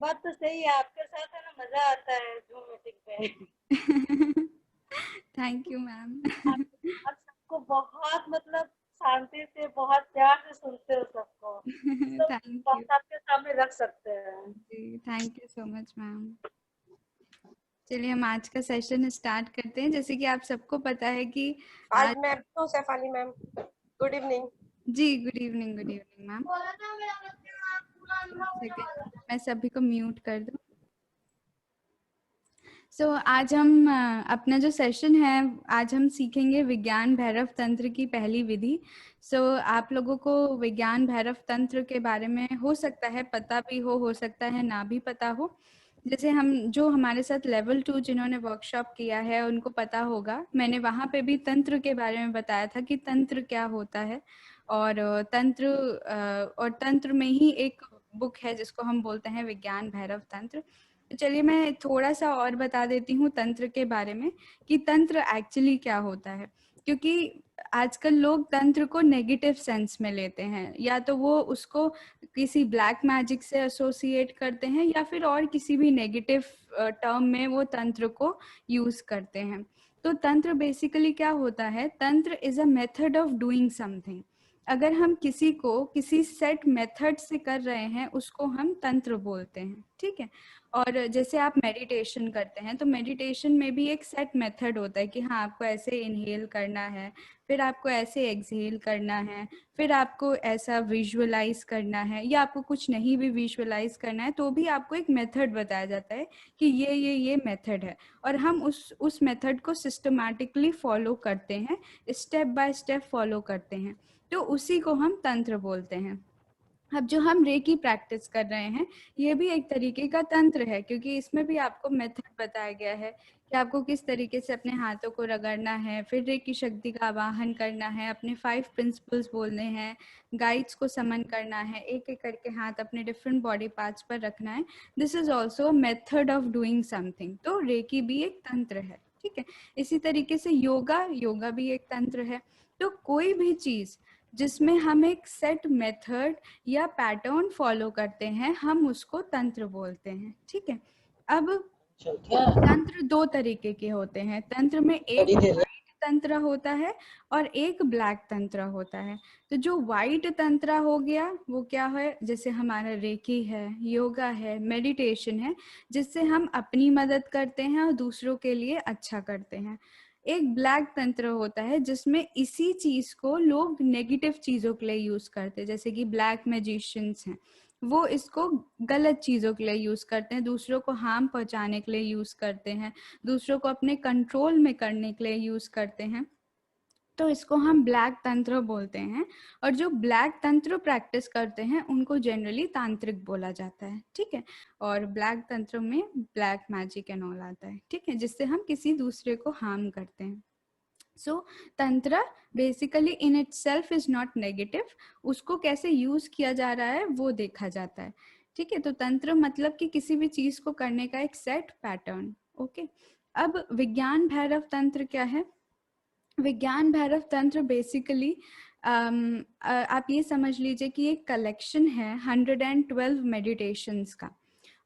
बात तो सही है, आपके साथ है ना, मजा आता है जूम मीटिंग पे। Thank you ma'am. आप आप सबको बहुत मतलब शांति से, बहुत प्यार से सुनते हो सबको, सब थैंक यू बात आपके सामने रख सकते हैं। जी, thank you so much ma'am. चलिए हम आज का सेशन स्टार्ट करते हैं। जैसे कि आप सबको पता है कि आज आज मैं तो शेफाली मैम, गुड इवनिंग। जी गुड इवनिंग मैम। सेकंड मैं सभी को म्यूट कर दूं। आज हम अपना जो सेशन है, आज हम सीखेंगे विज्ञान भैरव तंत्र की पहली विधि। आप लोगों को विज्ञान भैरव तंत्र के बारे में हो सकता है पता भी हो सकता है ना भी पता हो। जैसे हम जो हमारे साथ लेवल 2 जिन्होंने वर्कशॉप किया है उनको पता होगा, मैंने वहाँ पे भी तंत्र के बारे में बताया था कि तंत्र क्या होता है। और और तंत्र में ही एक बुक है जिसको हम बोलते हैं विज्ञान भैरव तंत्र। चलिए मैं थोड़ा सा और बता देती हूँ तंत्र के बारे में कि तंत्र एक्चुअली क्या होता है। क्योंकि आजकल लोग तंत्र को नेगेटिव सेंस में लेते हैं, या तो वो उसको किसी ब्लैक मैजिक से एसोसिएट करते हैं या फिर और किसी भी नेगेटिव टर्म में वो तंत्र को यूज करते हैं। तो तंत्र बेसिकली क्या होता है, तंत्र is a method of doing something. अगर हम किसी को किसी सेट मेथड से कर रहे हैं उसको हम तंत्र बोलते हैं, ठीक है। और जैसे आप मेडिटेशन करते हैं तो मेडिटेशन में भी एक सेट मेथड होता है कि हाँ आपको ऐसे इनहेल करना है, फिर आपको ऐसे एक्सहेल करना है, फिर आपको ऐसा विजुअलाइज करना है, या आपको कुछ नहीं भी विजुअलाइज करना है तो भी आपको एक मेथड बताया जाता है कि ये मेथड है। और हम उस मेथड को सिस्टमैटिकली फॉलो करते हैं, स्टेप बाय स्टेप फॉलो करते हैं, तो उसी को हम तंत्र बोलते हैं। अब जो हम रेकी प्रैक्टिस कर रहे हैं ये भी एक तरीके का तंत्र है, क्योंकि इसमें भी आपको मेथड बताया गया है कि आपको किस तरीके से अपने हाथों को रगड़ना है, फिर रेकी शक्ति का आवाहन करना है, अपने 5 प्रिंसिपल्स बोलने हैं, गाइड्स को समन करना है, एक एक करके हाथ अपने डिफरेंट बॉडी पार्ट्स पर रखना है। This is also a method of doing something. तो रेकी भी एक तंत्र है, ठीक है। इसी तरीके से योगा भी एक तंत्र है। तो कोई भी चीज जिसमें हम एक सेट मेथड या पैटर्न फॉलो करते हैं हम उसको तंत्र बोलते हैं, ठीक है। अब तंत्र दो तरीके के होते हैं, तंत्र में एक व्हाइट तंत्र होता है और एक ब्लैक तंत्र होता है। तो जो व्हाइट तंत्र हो गया वो क्या है, जैसे हमारा रेकी है, योगा है, मेडिटेशन है, जिससे हम अपनी मदद करते हैं और दूसरों के लिए अच्छा करते हैं। एक ब्लैक तंत्र होता है जिसमें इसी चीज को लोग नेगेटिव चीजों के लिए यूज करते हैं, जैसे कि ब्लैक मैजिशियंस हैं, वो इसको गलत चीजों के लिए यूज करते हैं, दूसरों को हार्म पहुंचाने के लिए यूज करते हैं, दूसरों को अपने कंट्रोल में करने के लिए यूज करते हैं। तो इसको हम ब्लैक तंत्र बोलते हैं। और जो ब्लैक तंत्र प्रैक्टिस करते हैं उनको जनरली तांत्रिक बोला जाता है, ठीक है। और ब्लैक तंत्र में ब्लैक मैजिक एंड ऑल आता है, ठीक है, जिससे हम किसी दूसरे को हार्म करते हैं। सो तंत्र basically in it self is not negative, उसको कैसे यूज किया जा रहा है वो देखा जाता है, ठीक है। तो तंत्र मतलब कि किसी भी चीज को करने का एक सेट पैटर्न, ओके। अब विज्ञान भैरव तंत्र क्या है। विज्ञान भैरव तंत्र बेसिकली आप ये समझ लीजिए कि एक कलेक्शन है 112 मेडिटेशंस का।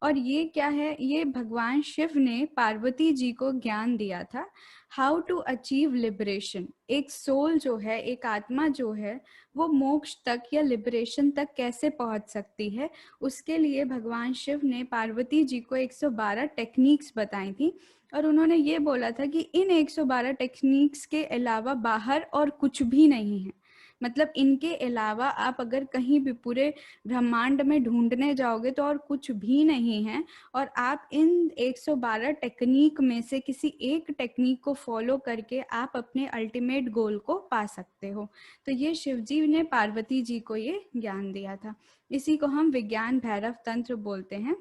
और ये क्या है, ये भगवान शिव ने पार्वती जी को ज्ञान दिया था, हाउ टू अचीव लिबरेशन। एक सोल जो है, एक आत्मा जो है, वो मोक्ष तक या लिबरेशन तक कैसे पहुंच सकती है, उसके लिए भगवान शिव ने पार्वती जी को 112 टेक्निक्स बताई थी। और उन्होंने ये बोला था कि इन 112 टेक्निक्स के अलावा बाहर और कुछ भी नहीं है। मतलब इनके अलावा आप अगर कहीं भी पूरे ब्रह्मांड में ढूंढने जाओगे तो और कुछ भी नहीं है। और आप इन 112 टेक्निक में से किसी एक टेक्निक को फॉलो करके आप अपने अल्टीमेट गोल को पा सकते हो। तो ये शिव जी ने पार्वती जी को ये ज्ञान दिया था, इसी को हम विज्ञान भैरव तंत्र बोलते हैं।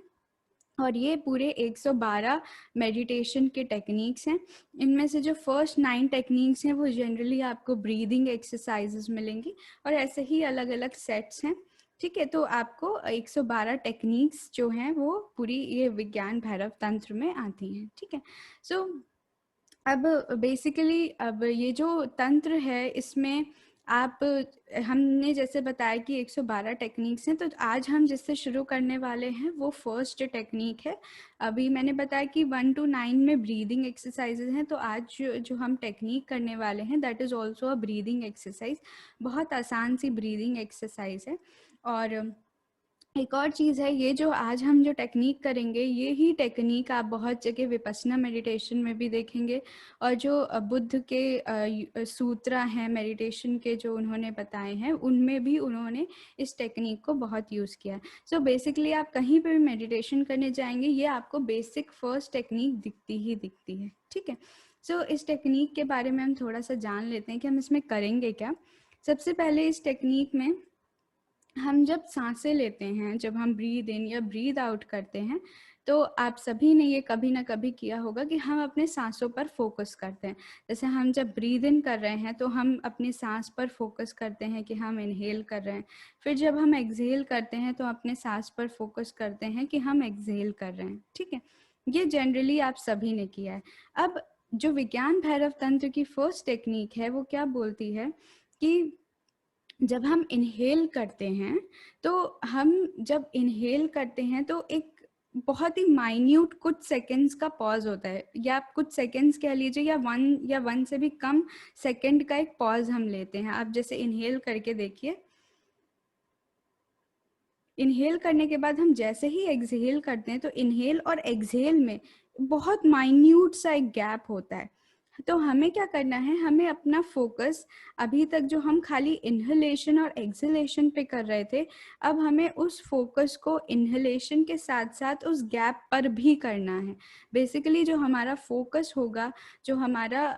और ये पूरे 112 मेडिटेशन के टेक्निक्स हैं। इनमें से जो फर्स्ट 9 टेक्निक्स हैं वो जनरली आपको ब्रीदिंग एक्सरसाइजेस मिलेंगी, और ऐसे ही अलग अलग सेट्स हैं, ठीक है। तो आपको 112 टेक्निक्स जो हैं वो पूरी ये विज्ञान भैरव तंत्र में आती हैं, ठीक है। सो अब बेसिकली अब ये जो तंत्र है इसमें आप हमने जैसे बताया कि 112 टेक्निक्स हैं, तो आज हम जिससे शुरू करने वाले हैं वो फर्स्ट टेक्निक है। अभी मैंने बताया कि 1 to 9 में ब्रीदिंग एक्सरसाइजेज हैं, तो आज जो हम टेक्निक करने वाले हैं that is also a breathing exercise. बहुत आसान सी ब्रीदिंग एक्सरसाइज है। और एक और चीज़ है, ये जो आज हम जो टेक्निक करेंगे ये ही टेक्निक आप बहुत जगह विपस्सना मेडिटेशन में भी देखेंगे, और जो बुद्ध के सूत्र हैं मेडिटेशन के जो उन्होंने बताए हैं उनमें भी उन्होंने इस टेक्निक को बहुत यूज़ किया है। सो बेसिकली आप कहीं पे भी मेडिटेशन करने जाएंगे ये आपको बेसिक फर्स्ट टेक्निक दिखती है, ठीक है। सो इस टेक्निक के बारे में हम थोड़ा सा जान लेते हैं कि हम इसमें करेंगे क्या। सबसे पहले इस टेक्निक में हम जब सांसें लेते हैं, जब हम ब्रीद इन या ब्रीद आउट करते हैं, तो आप सभी ने ये कभी ना कभी किया होगा कि हम अपने सांसों पर फोकस करते हैं। जैसे हम जब ब्रीद इन कर रहे हैं तो हम अपनी सांस पर फोकस करते हैं कि हम इनहेल कर रहे हैं, फिर जब हम एक्सहेल करते हैं तो अपने सांस पर फोकस करते हैं कि हम एक्सहेल कर रहे हैं, ठीक है। ये जनरली आप सभी ने किया है। अब जो विज्ञान भैरव तंत्र की फर्स्ट टेक्निक है वो क्या बोलती है कि जब हम इनहेल करते हैं तो हम जब इनहेल करते हैं तो एक बहुत ही माइन्यूट कुछ सेकंड्स का पॉज होता है, या आप कुछ सेकंड्स कह लीजिए, या वन से भी कम सेकंड का एक पॉज हम लेते हैं। आप जैसे इनहेल करके देखिए, इनहेल करने के बाद हम जैसे ही एक्सहेल करते हैं तो इनहेल और एक्सहेल में बहुत माइन्यूट सा एक गैप होता है। तो हमें क्या करना है, हमें अपना फोकस अभी तक जो हम खाली इनहेलेशन और एक्सहेलेशन पे कर रहे थे, अब हमें उस फोकस को इनहेलेशन के साथ साथ उस गैप पर भी करना है। बेसिकली जो हमारा फोकस होगा, जो हमारा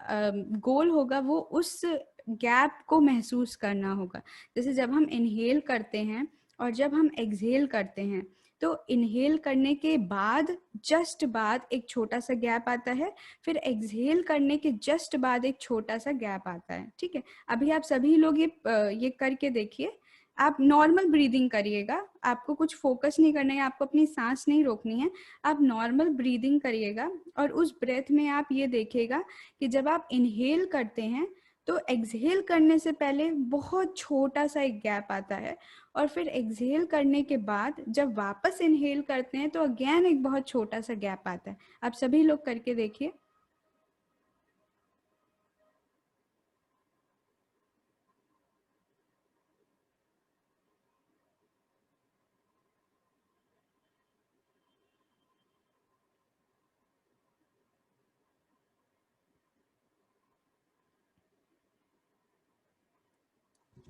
गोल होगा, वो उस गैप को महसूस करना होगा। जैसे जब हम इनहेल करते हैं और जब हम एक्सहेल करते हैं तो इनहेल करने के बाद जस्ट बाद एक छोटा सा गैप आता है, फिर एक्सहेल करने के जस्ट बाद एक छोटा सा गैप आता है, ठीक है। अभी आप सभी लोग ये करके देखिए, आप नॉर्मल ब्रीदिंग करिएगा, आपको कुछ फोकस नहीं करना है, आपको अपनी सांस नहीं रोकनी है, आप नॉर्मल ब्रीदिंग करिएगा। और उस ब्रेथ में आप ये देखिएगा कि जब आप इनहेल करते हैं तो एक्सहेल करने से पहले बहुत छोटा सा एक गैप आता है, और फिर एक्सहेल करने के बाद जब वापस इनहेल करते हैं तो अगेन एक बहुत छोटा सा गैप आता है। आप सभी लोग करके देखिए।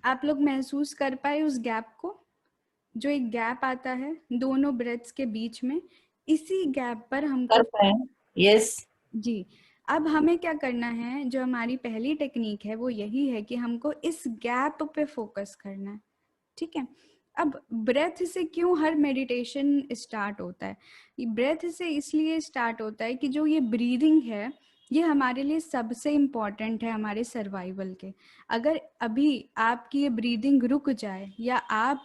आप लोग महसूस कर पाए उस गैप को, जो एक गैप आता है दोनों ब्रेथ्स के बीच में, इसी गैप पर हमको कर पाए। यस जी। अब हमें क्या करना है, जो हमारी पहली टेक्निक है वो यही है कि हमको इस गैप पे फोकस करना है, ठीक है। अब ब्रेथ से क्यों हर मेडिटेशन स्टार्ट होता है, ये ब्रेथ से इसलिए स्टार्ट होता है कि जो ये ब्रीदिंग है ये हमारे लिए सबसे इम्पॉर्टेंट है हमारे सर्वाइवल के। अगर अभी आपकी ये ब्रीदिंग रुक जाए या आप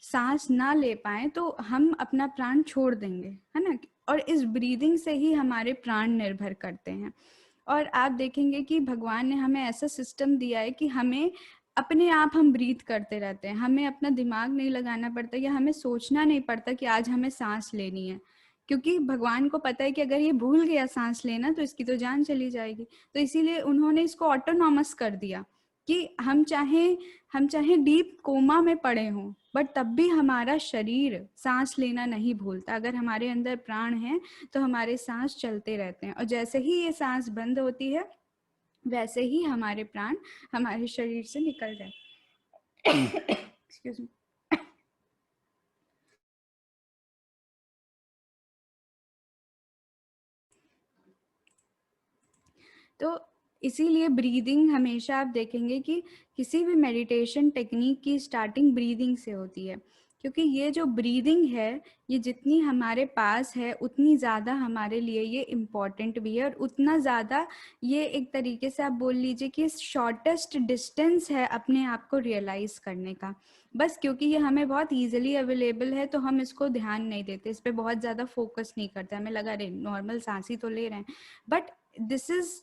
सांस ना ले पाए तो हम अपना प्राण छोड़ देंगे, है ना। और इस ब्रीदिंग से ही हमारे प्राण निर्भर करते हैं। और आप देखेंगे कि भगवान ने हमें ऐसा सिस्टम दिया है कि हमें अपने आप हम ब्रीथ करते रहते हैं, हमें अपना दिमाग नहीं लगाना पड़ता या हमें सोचना नहीं पड़ता कि आज हमें सांस लेनी है, क्योंकि भगवान को पता है कि अगर ये भूल गया सांस लेना तो इसकी तो जान चली जाएगी। तो इसीलिए उन्होंने इसको ऑटोनॉमस कर दिया कि हम चाहे डीप कोमा में पड़े हों बट तब भी हमारा शरीर सांस लेना नहीं भूलता। अगर हमारे अंदर प्राण है तो हमारे सांस चलते रहते हैं, और जैसे ही ये सांस बंद होती है वैसे ही हमारे प्राण हमारे शरीर से निकल जाते हैं। Excuse me. तो इसीलिए ब्रीदिंग हमेशा आप देखेंगे कि किसी भी मेडिटेशन टेक्निक की स्टार्टिंग ब्रीदिंग से होती है, क्योंकि ये जो ब्रीदिंग है ये जितनी हमारे पास है उतनी ज़्यादा हमारे लिए ये इम्पॉर्टेंट भी है, और उतना ज़्यादा ये एक तरीके से आप बोल लीजिए कि शॉर्टेस्ट डिस्टेंस है अपने आप को रियलाइज़ करने का। बस क्योंकि ये हमें बहुत ईजिली अवेलेबल है तो हम इसको ध्यान नहीं देते, इस पर बहुत ज़्यादा फोकस नहीं करते, हमें लगा रहे नॉर्मल सांस ही तो ले रहे हैं। But this is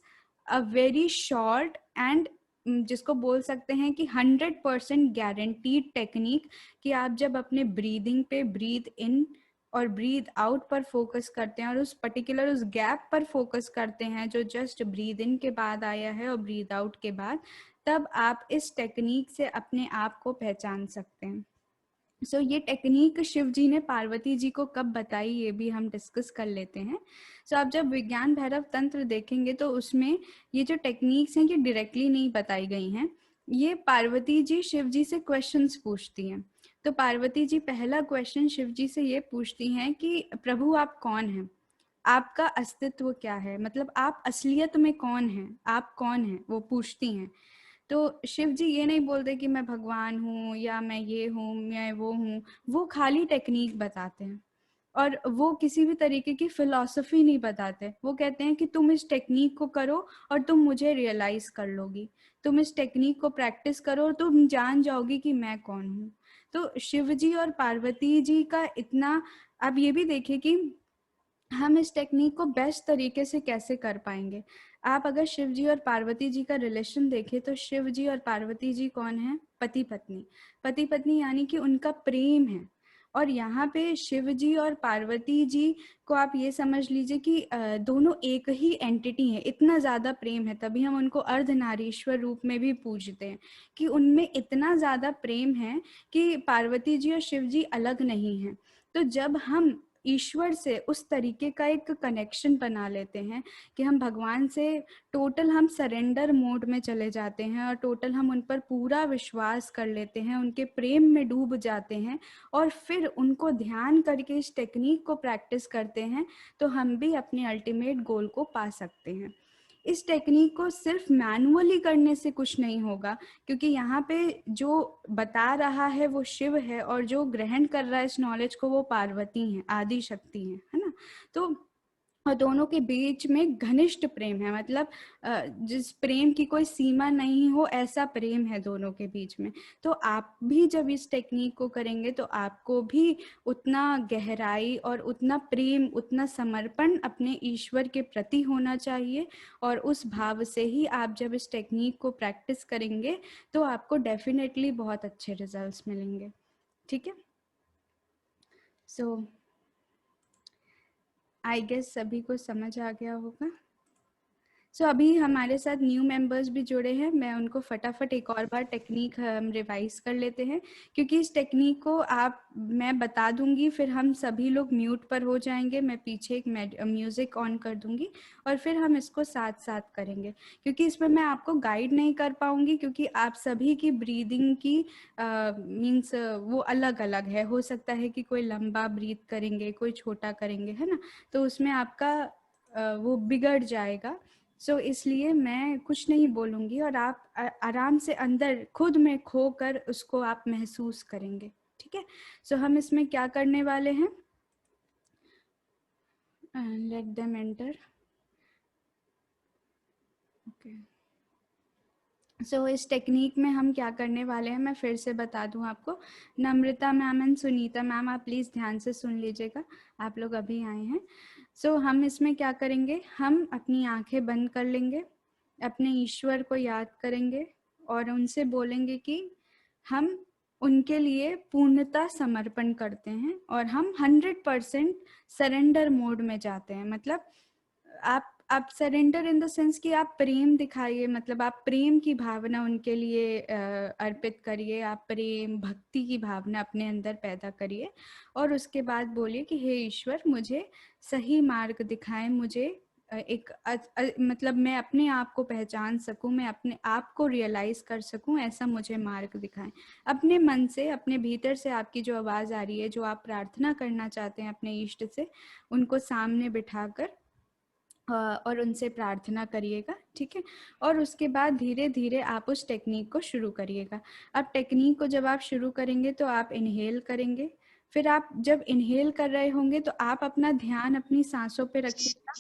a very short and जिसको बोल सकते हैं कि 100% गारंटीड टेक्निक कि आप जब अपने ब्रीदिंग पे ब्रीद इन और ब्रीद आउट पर फोकस करते हैं और उस पर्टिकुलर उस गैप पर फोकस करते हैं जो जस्ट ब्रीद इन के बाद आया है और ब्रीद आउट के बाद, तब आप इस टेक्निक से अपने आप को पहचान सकते हैं। सो ये टेक्निक शिव जी ने पार्वती जी को कब बताई ये भी हम डिस्कस कर लेते हैं। सो आप जब विज्ञान भैरव तंत्र देखेंगे तो उसमें ये जो टेक्निक्स हैं ये डायरेक्टली नहीं बताई गई हैं, ये पार्वती जी शिव जी से क्वेश्चंस पूछती हैं। तो पार्वती जी पहला क्वेश्चन शिव जी से ये पूछती हैं कि प्रभु आप कौन हैं, आपका अस्तित्व क्या है, मतलब आप असलियत में कौन हैं, आप कौन हैं, वो पूछती हैं। तो शिव जी ये नहीं बोलते कि मैं भगवान हूँ या मैं ये हूँ मैं वो हूँ, वो खाली टेक्निक बताते हैं और वो किसी भी तरीके की फिलॉसफी नहीं बताते। वो कहते हैं कि तुम इस टेक्निक को करो और तुम मुझे रियलाइज कर लोगी, तुम इस टेक्निक को प्रैक्टिस करो और तुम जान जाओगी कि मैं कौन हूँ। तो शिव जी और पार्वती जी का इतना, आप ये भी देखिए कि हम इस टेक्निक को बेस्ट तरीके से कैसे कर पाएंगे। आप अगर शिव जी और पार्वती जी का रिलेशन देखें तो शिव जी और पार्वती जी कौन है, पति पत्नी। पति पत्नी यानी कि उनका प्रेम है। और यहाँ पे शिव जी और पार्वती जी को आप ये समझ लीजिए कि दोनों एक ही एंटिटी है, इतना ज्यादा प्रेम है, तभी हम उनको अर्धनारीश्वर रूप में भी पूजते हैं कि उनमें इतना ज्यादा प्रेम है कि पार्वती जी और शिव जी अलग नहीं हैं। तो जब हम ईश्वर से उस तरीके का एक कनेक्शन बना लेते हैं कि हम भगवान से टोटल हम सरेंडर मोड में चले जाते हैं और टोटल हम उन पर पूरा विश्वास कर लेते हैं, उनके प्रेम में डूब जाते हैं और फिर उनको ध्यान करके इस टेक्निक को प्रैक्टिस करते हैं, तो हम भी अपने अल्टीमेट गोल को पा सकते हैं। इस टेक्निक को सिर्फ मैनुअली करने से कुछ नहीं होगा, क्योंकि यहाँ पे जो बता रहा है वो शिव है और जो ग्रहण कर रहा है इस नॉलेज को वो पार्वती है, आदि शक्ति है ना। तो और दोनों के बीच में घनिष्ठ प्रेम है, मतलब जिस प्रेम की कोई सीमा नहीं हो ऐसा प्रेम है दोनों के बीच में। तो आप भी जब इस टेक्निक को करेंगे तो आपको भी उतना गहराई और उतना प्रेम, उतना समर्पण अपने ईश्वर के प्रति होना चाहिए। और उस भाव से ही आप जब इस टेक्निक को प्रैक्टिस करेंगे तो आपको डेफिनेटली बहुत अच्छे रिजल्ट्स मिलेंगे। ठीक है। सो आई गेस सभी को समझ आ गया होगा। सो अभी हमारे साथ न्यू मेंबर्स भी जुड़े हैं, मैं उनको फटाफट एक और बार टेक्निक हम रिवाइज कर लेते हैं, क्योंकि इस टेक्निक को मैं बता दूंगी, फिर हम सभी लोग म्यूट पर हो जाएंगे, मैं पीछे एक म्यूजिक ऑन कर दूंगी और फिर हम इसको साथ साथ करेंगे, क्योंकि इसमें मैं आपको गाइड नहीं कर पाऊंगी, क्योंकि आप सभी की ब्रीदिंग की मीन्स वो अलग अलग है। हो सकता है कि कोई लंबा ब्रीथ करेंगे, कोई छोटा करेंगे, है ना, तो उसमें आपका वो बिगड़ जाएगा। सो इसलिए मैं कुछ नहीं बोलूंगी और आप आराम से अंदर खुद में खोकर उसको आप महसूस करेंगे। ठीक है। सो हम इसमें क्या करने वाले हैं, लेट देम एंटर। ओके। सो इस टेक्निक में हम क्या करने वाले हैं मैं फिर से बता दूं आपको। नम्रता मैम एंड सुनीता मैम, आप प्लीज़ ध्यान से सुन लीजिएगा, आप लोग अभी आए हैं। सो हम इसमें क्या करेंगे, हम अपनी आंखें बंद कर लेंगे, अपने ईश्वर को याद करेंगे और उनसे बोलेंगे कि हम उनके लिए पूर्णता समर्पण करते हैं और हम 100% सरेंडर मोड में जाते हैं। मतलब आप सरेंडर इन द सेंस कि आप प्रेम दिखाइए, मतलब आप प्रेम की भावना उनके लिए अर्पित करिए, आप प्रेम भक्ति की भावना अपने अंदर पैदा करिए और उसके बाद बोलिए कि हे ईश्वर मुझे सही मार्ग दिखाएं, मुझे मतलब मैं अपने आप को पहचान सकूं, मैं अपने आप को रियलाइज कर सकूं, ऐसा मुझे मार्ग दिखाएं। अपने मन से, अपने भीतर से आपकी जो आवाज़ आ रही है, जो आप प्रार्थना करना चाहते हैं अपने इष्ट से, उनको सामने बिठाकर और उनसे प्रार्थना करिएगा। ठीक है। और उसके बाद धीरे धीरे आप उस टेक्निक को शुरू करिएगा। अब टेक्निक को जब आप शुरू करेंगे तो आप इनहेल करेंगे, फिर आप जब इनहेल कर रहे होंगे तो आप अपना ध्यान अपनी सांसों पे रखिएगा,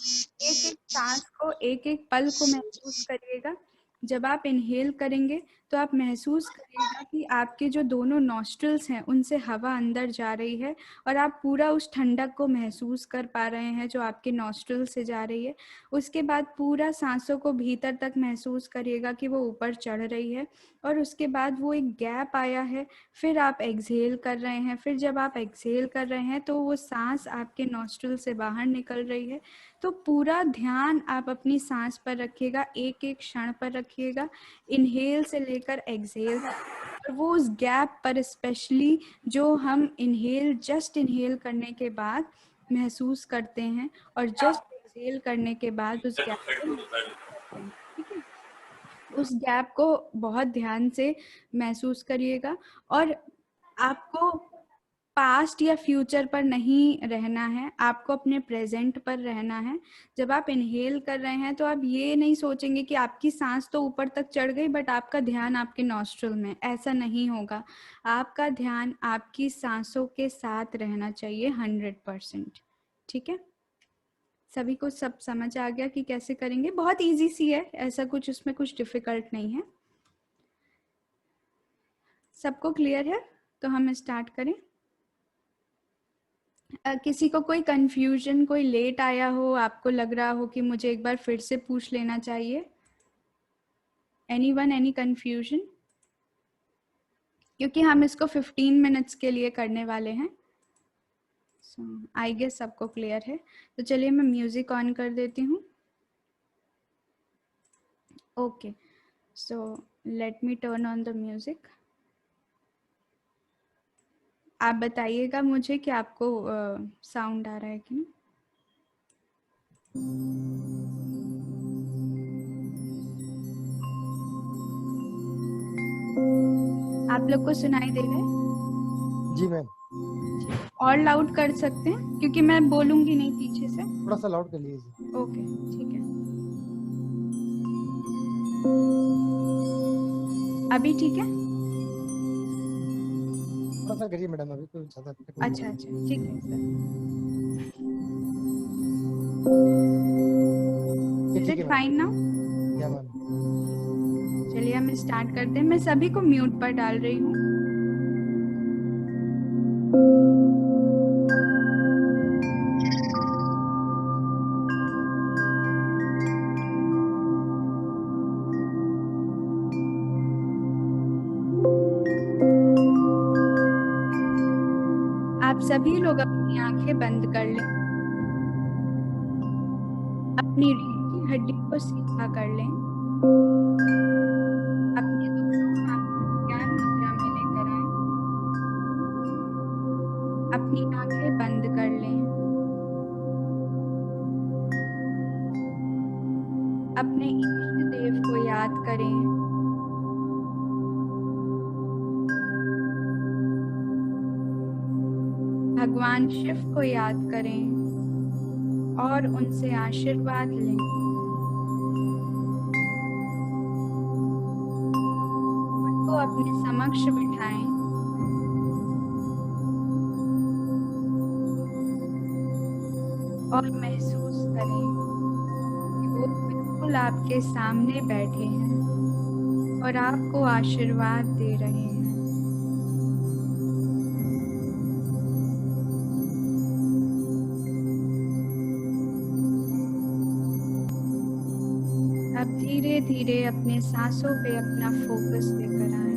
एक एक सांस को, एक एक पल को महसूस करिएगा। जब आप इनहेल करेंगे तो आप महसूस करिएगा कि आपके जो दोनों नॉस्ट्रल्स हैं उनसे हवा अंदर जा रही है और आप पूरा उस ठंडक को महसूस कर पा रहे हैं जो आपके नॉस्ट्रल से जा रही है। उसके बाद पूरा सांसों को भीतर तक महसूस करिएगा कि वो ऊपर चढ़ रही है और उसके बाद वो एक गैप आया है, फिर आप एक्सहेल कर रहे हैं। फिर जब आप एक्सहेल कर रहे हैं तो वो सांस आपके नॉस्ट्रल से बाहर निकल रही है। तो पूरा ध्यान आप अपनी सांस पर रखिएगा, एक एक क्षण पर रखिएगा, इनहेल से लेकर एक्सहेल तक। और वो उस गैप पर स्पेशली जो हम जस्ट इनहेल करने के बाद महसूस करते हैं और जस्ट एक्सहेल करने के बाद उस गैप को महसूस करते हैं। ठीक है, उस गैप को बहुत ध्यान से महसूस करिएगा और आपको पास्ट या फ्यूचर पर नहीं रहना है, आपको अपने प्रेजेंट पर रहना है। जब आप इनहेल कर रहे हैं तो आप ये नहीं सोचेंगे कि आपकी सांस तो ऊपर तक चढ़ गई बट आपका ध्यान आपके नॉस्ट्रल में, ऐसा नहीं होगा। आपका ध्यान आपकी सांसों के साथ रहना चाहिए 100%। ठीक है, सभी को सब समझ आ गया कि कैसे करेंगे? बहुत इजी सी है, ऐसा कुछ उसमें कुछ डिफिकल्ट नहीं है। सबको क्लियर है? तो हम स्टार्ट करें। किसी को कोई कंफ्यूजन, कोई लेट आया हो, आपको लग रहा हो कि मुझे एक बार फिर से पूछ लेना चाहिए? Anyone, any confusion? क्योंकि हम इसको 15 मिनट्स के लिए करने वाले हैं। आई गेस सबको क्लियर है। तो चलिए मैं म्यूजिक ऑन कर देती हूँ। Okay, so let me turn on the music. आप बताइएगा मुझे कि आपको साउंड आ रहा है कि नहीं। आप लोग को सुनाई दे रहा है? जी मैम। और लाउड कर सकते हैं क्योंकि मैं बोलूंगी नहीं पीछे से। थोड़ा सा लाउड कर लीजिए। ओके, ठीक है। अभी ठीक है? थोड़ा सा करिए मैडम, अभी तो ज्यादा अच्छा अच्छा, ठीक है सर। इज ठीक इट है फाइन नाउ? या मैम। चलिए हम स्टार्ट करते हैं। मैं सभी को म्यूट पर डाल रही हूँ। आप सभी लोग अपनी आंखें बंद कर लें, अपनी रीढ़ की हड्डी को सीधा कर लें, अपने दोनों हाथ ज्ञान मुद्रा में लेकर आए, अपनी आंखें बंद कर लें, अपने इष्ट देव को याद करें, भगवान शिव को याद करें और उनसे आशीर्वाद लें। उनको अपने समक्ष बिठाएं और महसूस करें कि वो बिल्कुल आपके सामने बैठे हैं और आपको आशीर्वाद दे रहे हैं। अब धीरे धीरे अपने सांसों पे अपना फोकस लेकर आए।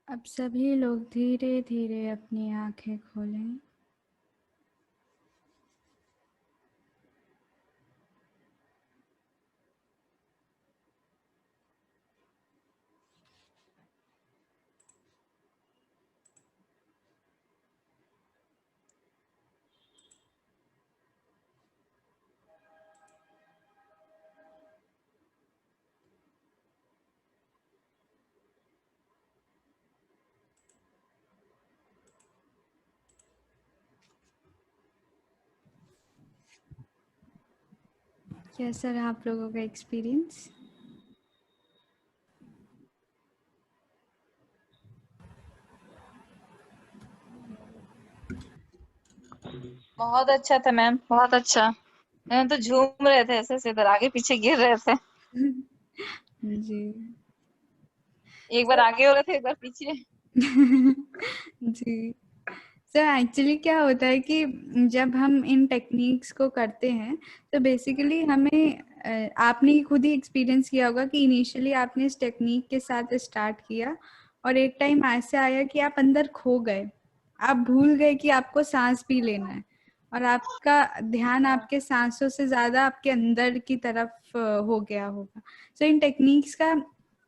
अब सभी लोग धीरे धीरे अपनी आंखें खोलें। कैसा रहा आप लोगों का एक्सपीरियंस? बहुत अच्छा था मैम, बहुत अच्छा। मैम तो झूम रहे थे ऐसे ऐसे, इधर आगे पीछे गिर रहे थे। जी। एक बार आगे हो रहे थे, एक बार पीछे। जी। सर एक्चुअली क्या होता है कि जब हम इन टेक्निक्स को करते हैं तो बेसिकली हमें आपने खुद ही एक्सपीरियंस किया होगा कि इनिशियली आपने इस टेक्निक के साथ स्टार्ट किया और एक टाइम ऐसे आया कि आप अंदर खो गए। आप भूल गए कि आपको सांस भी लेना है और आपका ध्यान आपके सांसों से ज्यादा आपके अंदर की तरफ हो गया होगा। सो इन टेक्निक्स का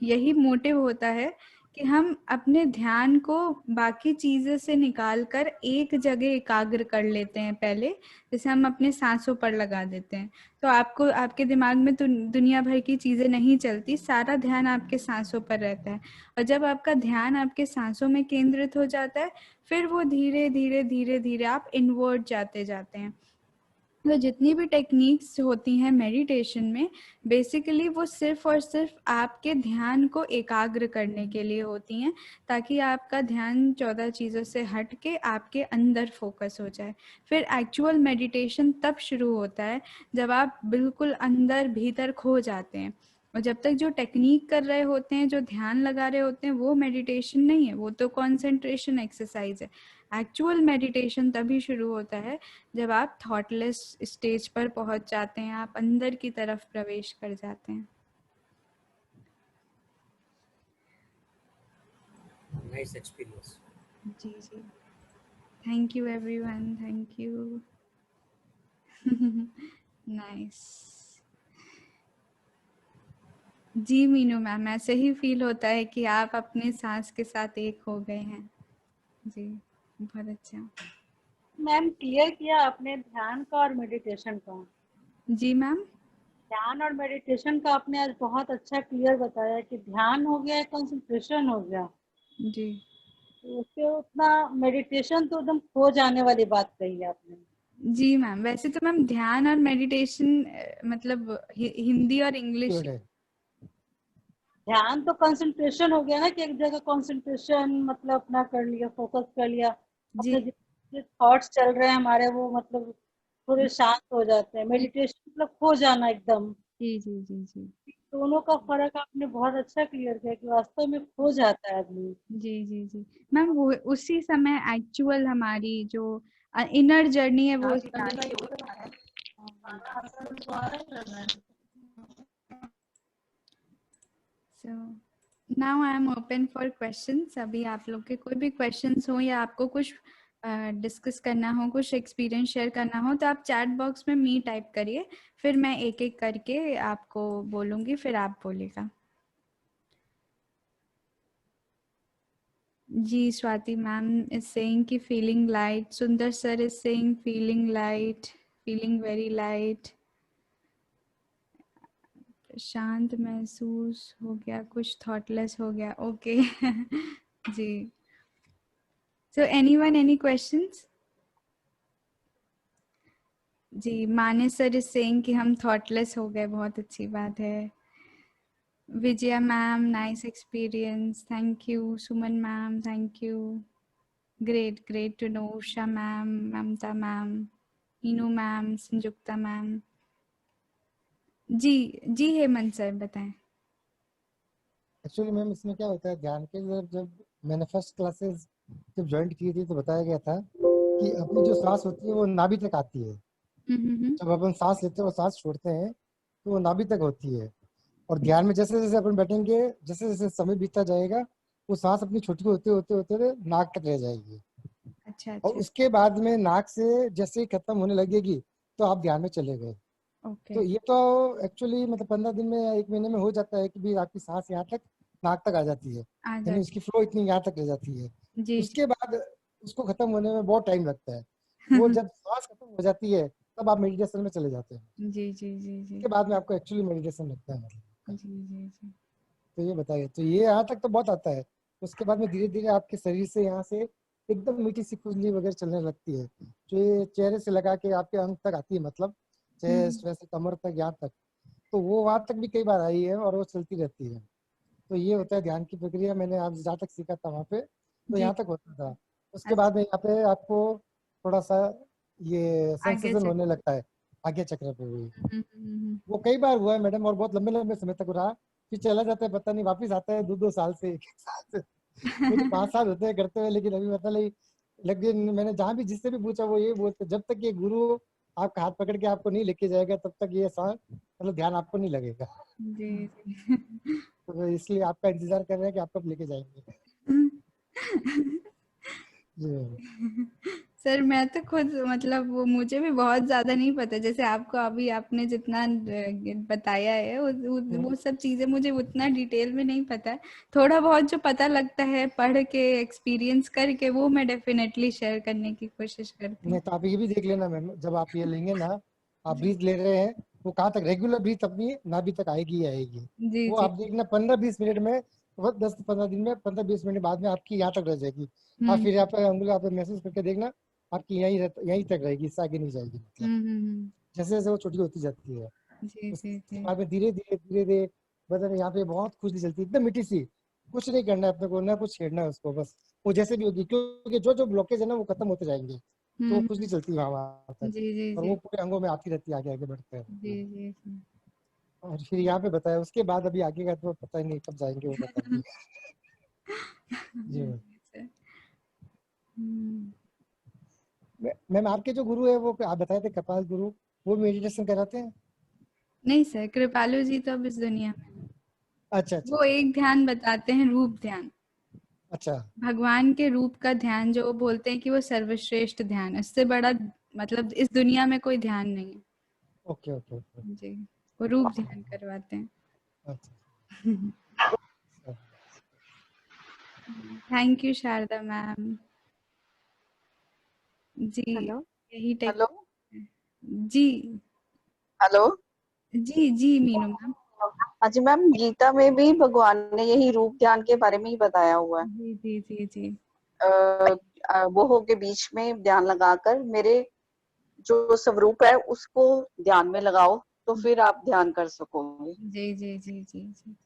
यही मोटिव होता है कि हम अपने ध्यान को बाकी चीज़ों से निकाल कर एक जगह एकाग्र कर लेते हैं पहले, जैसे हम अपने सांसों पर लगा देते हैं। तो आपको आपके दिमाग में तो दुनिया भर की चीज़ें नहीं चलती, सारा ध्यान आपके सांसों पर रहता है। और जब आपका ध्यान आपके सांसों में केंद्रित हो जाता है फिर वो धीरे धीरे धीरे धीरे आप इनवर्ट जाते जाते हैं। तो जितनी भी टेक्निक्स होती हैं मेडिटेशन में बेसिकली वो सिर्फ और सिर्फ आपके ध्यान को एकाग्र करने के लिए होती हैं, ताकि आपका ध्यान 14 चीज़ों से हट के आपके अंदर फोकस हो जाए। फिर एक्चुअल मेडिटेशन तब शुरू होता है जब आप बिल्कुल अंदर भीतर खो जाते हैं। और जब तक जो टेक्निक कर रहे होते हैं, जो ध्यान लगा रहे होते हैं, वो मेडिटेशन नहीं है, वो तो कंसंट्रेशन एक्सरसाइज है। एक्चुअल मेडिटेशन तभी शुरू होता है जब आप थॉटलेस स्टेज पर पहुंच जाते हैं, आप अंदर की तरफ प्रवेश कर जाते हैं। Nice experience. जी जी, thank you everyone, thank you. Nice. जी मीनू मैम, ऐसे ही फील होता है कि आप अपने सांस के साथ एक हो गए हैं। जी बहुत अच्छा। मैम क्लियर किया आपने ध्यान का और मेडिटेशन का। जी मैम। ध्यान और मेडिटेशन का आपने आज बहुत अच्छा क्लियर बताया कि ध्यान हो गया, कंसंट्रेशन हो गया, जी तो उसके उतना मेडिटेशन तो एकदम खो जाने वाली बात कही आपने। जी मैम, वैसे तो मैम ध्यान और मेडिटेशन मतलब हिंदी और इंग्लिश। Good है। ध्यान तो कंसंट्रेशन हो गया ना कि एक जगह कंसंट्रेशन मतलब अपना कर लिया, फोकस कर लिया, जी अपने जितने थॉट्स चल रहे हैं हमारे वो मतलब थोड़े शांत हो जाते हैं। मेडिटेशन मतलब खो जाना एकदम। जी जी जी जी दोनों का फर्क आपने बहुत अच्छा क्लियर किया कि वास्तव में खो जाता है आदमी। जी जी जी मैम, वो उसी समय एक्चुअल हमारी जो इनर जर्नी है वो start होती है। So now I am open for questions। अभी आप लोग के कोई भी क्वेश्चंस हो या आपको कुछ डिस्कस करना हो, कुछ एक्सपीरियंस शेयर करना हो तो आप चैट बॉक्स में मी टाइप करिए, फिर मैं एक एक करके आपको बोलूँगी, फिर आप बोलिएगा। जी स्वाति मैम इज सेइंग कि feeling light. Sundar sir is saying feeling light, feeling very light. शांत महसूस हो गया, कुछ थॉटलेस हो गया। ओके जी। So anyone, any questions? जी माने सर इज सेइंग कि हम थॉटलेस हो गए, बहुत अच्छी बात है। Vijaya ma'am nice experience, thank you. Suman ma'am thank you, great great to know. Usha ma'am, Mamta ma'am, Meenu ma'am, Sanjukta ma'am. जी जी हेमंत सर बताएं। एक्चुअली मैम इसमें क्या होता है ध्यान के, जब मैंने फर्स्ट क्लासेस जब ज्वाइन की थी तो बताया गया था कि अपनी जो सांस होती है वो नाभि तक आती है। जब अपन सांस लेते हैं और सांस छोड़ते हैं तो वो नाभि तक होती है। और ध्यान में जैसे जैसे अपन बैठेंगे, जैसे जैसे समय बीतता जाएगा वो सांस अपनी छोटी होते होते होते नाक तक रह जाएगी, अच्छा और अच्छा। उसके बाद में नाक से जैसे ही खत्म होने लगेगी तो आप ध्यान में चले गए। ओके। तो ये तो एक्चुअली मतलब 15 दिन में या 1 महीने में हो जाता है कि भी आपकी सांस यहाँ तक नाक तक आ जाती है, आ यानी जाती। उसकी फ्लो इतनी यहाँ तक रह जाती है। जी जी। उसके बाद उसको खत्म होने में बहुत टाइम लगता है। वो जब सांस खत्म हो जाती है तब आप मेडिटेशन में चले जाते हैं। जी जी जी जी उसके बाद में आपको एक्चुअली मेडिटेशन लगता है मतलब। जी जी जी। तो ये बताइए, तो ये यहाँ तक तो बहुत आता है। उसके बाद में धीरे धीरे आपके शरीर से यहाँ से एकदम मीठी सी खुजली वगैरह चलने लगती है, जो ये चेहरे से लगा के आपके अंग तक आती है, मतलब चेस्ट वैसे कमर तक यहाँ तक, तो वो वहां तक भी कई बार आई है और वो चलती रहती है। तो ये होता है ध्यान की प्रक्रिया। मैंने आप जहाँ तक सीखा था वहाँ पे तो जी। यहाँ तक होता था। उसके अच्छा। बाद में यहाँ पे आपको थोड़ा सा ये आगे सेंसेशन चल। होने लगता है आगे चक्र पे भी। हम्म। वो कई बार हुआ है मैडम, और बहुत लंबे लंबे समय तक रहा, फिर चला जाता है पता नहीं, वापिस आता है 2-2 साल से 1-1 साल से। मुझे 5 साल होते हैं करते हुए, लेकिन अभी पता नहीं। लेकिन मैंने जहाँ भी जिससे भी पूछा वो ये बोलते, जब तक ये गुरु आपका हाथ पकड़ के आपको नहीं लेके जाएगा तब तक ये सांस मतलब ध्यान आपको नहीं लगेगा। जी जी। तो इसलिए आपका इंतजार कर रहे हैं कि आप कब लेके जाएंगे। जी सर मैं तो खुद मतलब वो मुझे भी बहुत ज्यादा नहीं पता, जैसे आपको अभी आपने जितना बताया है वो सब चीजें मुझे उतना डिटेल में नहीं पता है। थोड़ा बहुत जो पता लगता है पढ़ के एक्सपीरियंस करके वो मैं डेफिनेटली शेयर करने की कोशिश करती नहीं हूँ। तो आप ये भी देख लेना मैम, जब आप ये लेंगे ना, आप ब्रीथ ले रहे हैं, वो कहाँ तक रेगुलर ब्रीथ अपनी नाभि तक आएगी ही आएगी। जी वो जी। आप देखना 15-20 मिनट में, वो 10-15 दिन में 15-20 मिनट बाद में आपकी यहाँ तक रह जाएगी। आप फिर यहाँ पे उंगली आप महसूस करके देखना, आपकी यहीं तक रहेगी, इससे आगे नहीं जाएगी मतलब, जैसे जैसे वो छोटी होती जाती है। जी जी उसके जी। बाद में धीरे धीरे धीरे धीरे बदन यहाँ पे बहुत खुजली चलती है, एकदम मीठी सी। कुछ नहीं करना है अपने को, ना कुछ छेड़ना है उसको, बस वो जैसे भी होगी, क्योंकि जो जो ब्लॉकेज है ना वो खत्म होते जाएंगे। तो वो खुजली चलती है वहां तक, जी जी और जी वो पूरे अंगों में आती रहती है, आगे आगे बढ़ते जी हैं। जी जी। और फिर यहाँ पे बताया, उसके बाद अभी आगे का तो पता ही नहीं कब जाएंगे, वो पता नहीं। जी हम्म। मैम, आपके जो गुरु है वो आप बताए थे कपाल गुरु, वो मेडिटेशन कराते हैं? नहीं सर, कृपालु जी तो अब इस दुनिया में नहीं। अच्छा अच्छा वो अच्छा एक ध्यान बताते हैं, रूप ध्यान, अच्छा। भगवान के रूप का ध्यान, जो वो बोलते हैं कि वो सर्वश्रेष्ठ ध्यान, इससे बड़ा मतलब इस दुनिया में कोई ध्यान नहीं है। Okay okay okay. जी, वो रूप ध्यान करवाते हैं। अच्छा। Thank you Sharda ma'am. जी, हेलो यही टेक। हेलो जी हेलो। जी जी मीनू मैम। हाँ जी मैम, गीता में भी भगवान ने यही रूप ध्यान के बारे में ही बताया हुआ है। जी जी जी जी वो के बीच में ध्यान लगाकर मेरे जो स्वरूप है उसको ध्यान में लगाओ, तो फिर आप ध्यान कर सकोगे। जी जी जी जी जी।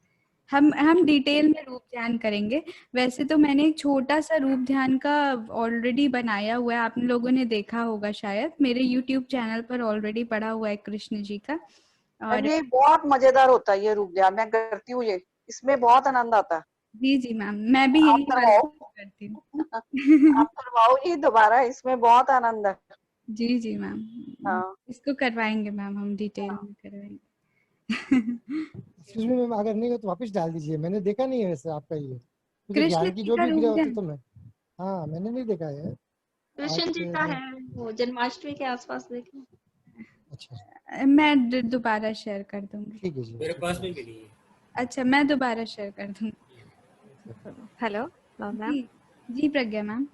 हम डिटेल में रूप ध्यान करेंगे। वैसे तो मैंने एक छोटा सा रूप ध्यान का ऑलरेडी बनाया हुआ है, आप लोगों ने देखा होगा शायद, मेरे यूट्यूब चैनल पर ऑलरेडी पड़ा हुआ है कृष्ण जी का। मैम और ये बहुत मजेदार होता है, ये रूप ध्यान मैं करती हूँ, ये इसमें बहुत आनंद आता है। जी जी मैम, मैं भी आप यही वाला करवाओ। करती हूँ। आप करवाओ ये दोबारा, इसमें बहुत आनंद है। जी जी मैम, हाँ इसको करवाएंगे मैम, हम डिटेल में करवाएंगे। एक्सक्यूज मी मैम, अगर नहीं हो तो वापस डाल दीजिए, मैंने देखा नहीं है वैसे आपका ये, क्योंकि कृष्ण ध्यान की जी जो का भी रूप क्रिया होती ध्यान। तो मैं, हाँ मैंने नहीं देखा है कृष्ण आज। जी का है, वो जन्माष्टमी के आसपास देखना। अच्छा मैं दोबारा शेयर कर दूंगी। ठीक है जी। मेरे पास में भी नहीं है। अच्छा, मैं दोबारा शेयर कर दूंगी। Hello ma'am. जी जी प्रज्ञा मैम।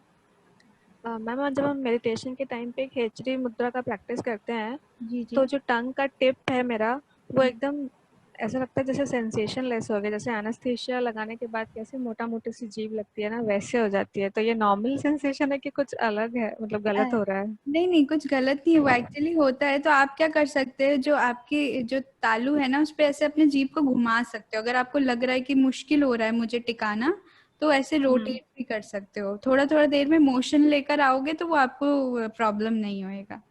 मैम जब हम मेडिटेशन के टाइम पे खेचरी मुद्रा का प्रैक्टिस करते हैं, जी जी तो जो टंग का टिप है मेरा, वो एकदम ऐसा लगता है जैसे सेंसेशन लेस हो गया, जैसे एनेस्थीसिया लगाने के बाद कैसे मोटा मोटी सी जीभ लगती है ना, वैसे हो जाती है। तो ये नॉर्मल सेंसेशन है कि कुछ अलग है, मतलब गलत हो रहा है? नहीं नहीं, कुछ गलत नहीं है, वो एक्चुअली होता है। तो आप क्या कर सकते हैं, जो आपके जो तालू है ना उस पे ऐसे अपने जीभ को घुमा सकते हो। अगर आपको लग रहा है कि मुश्किल हो रहा है मुझे टिकाना, तो ऐसे रोटेट भी कर सकते हो, थोड़ा थोड़ा देर में मोशन लेकर आओगे तो वो आपको प्रॉब्लम नहीं होएगा।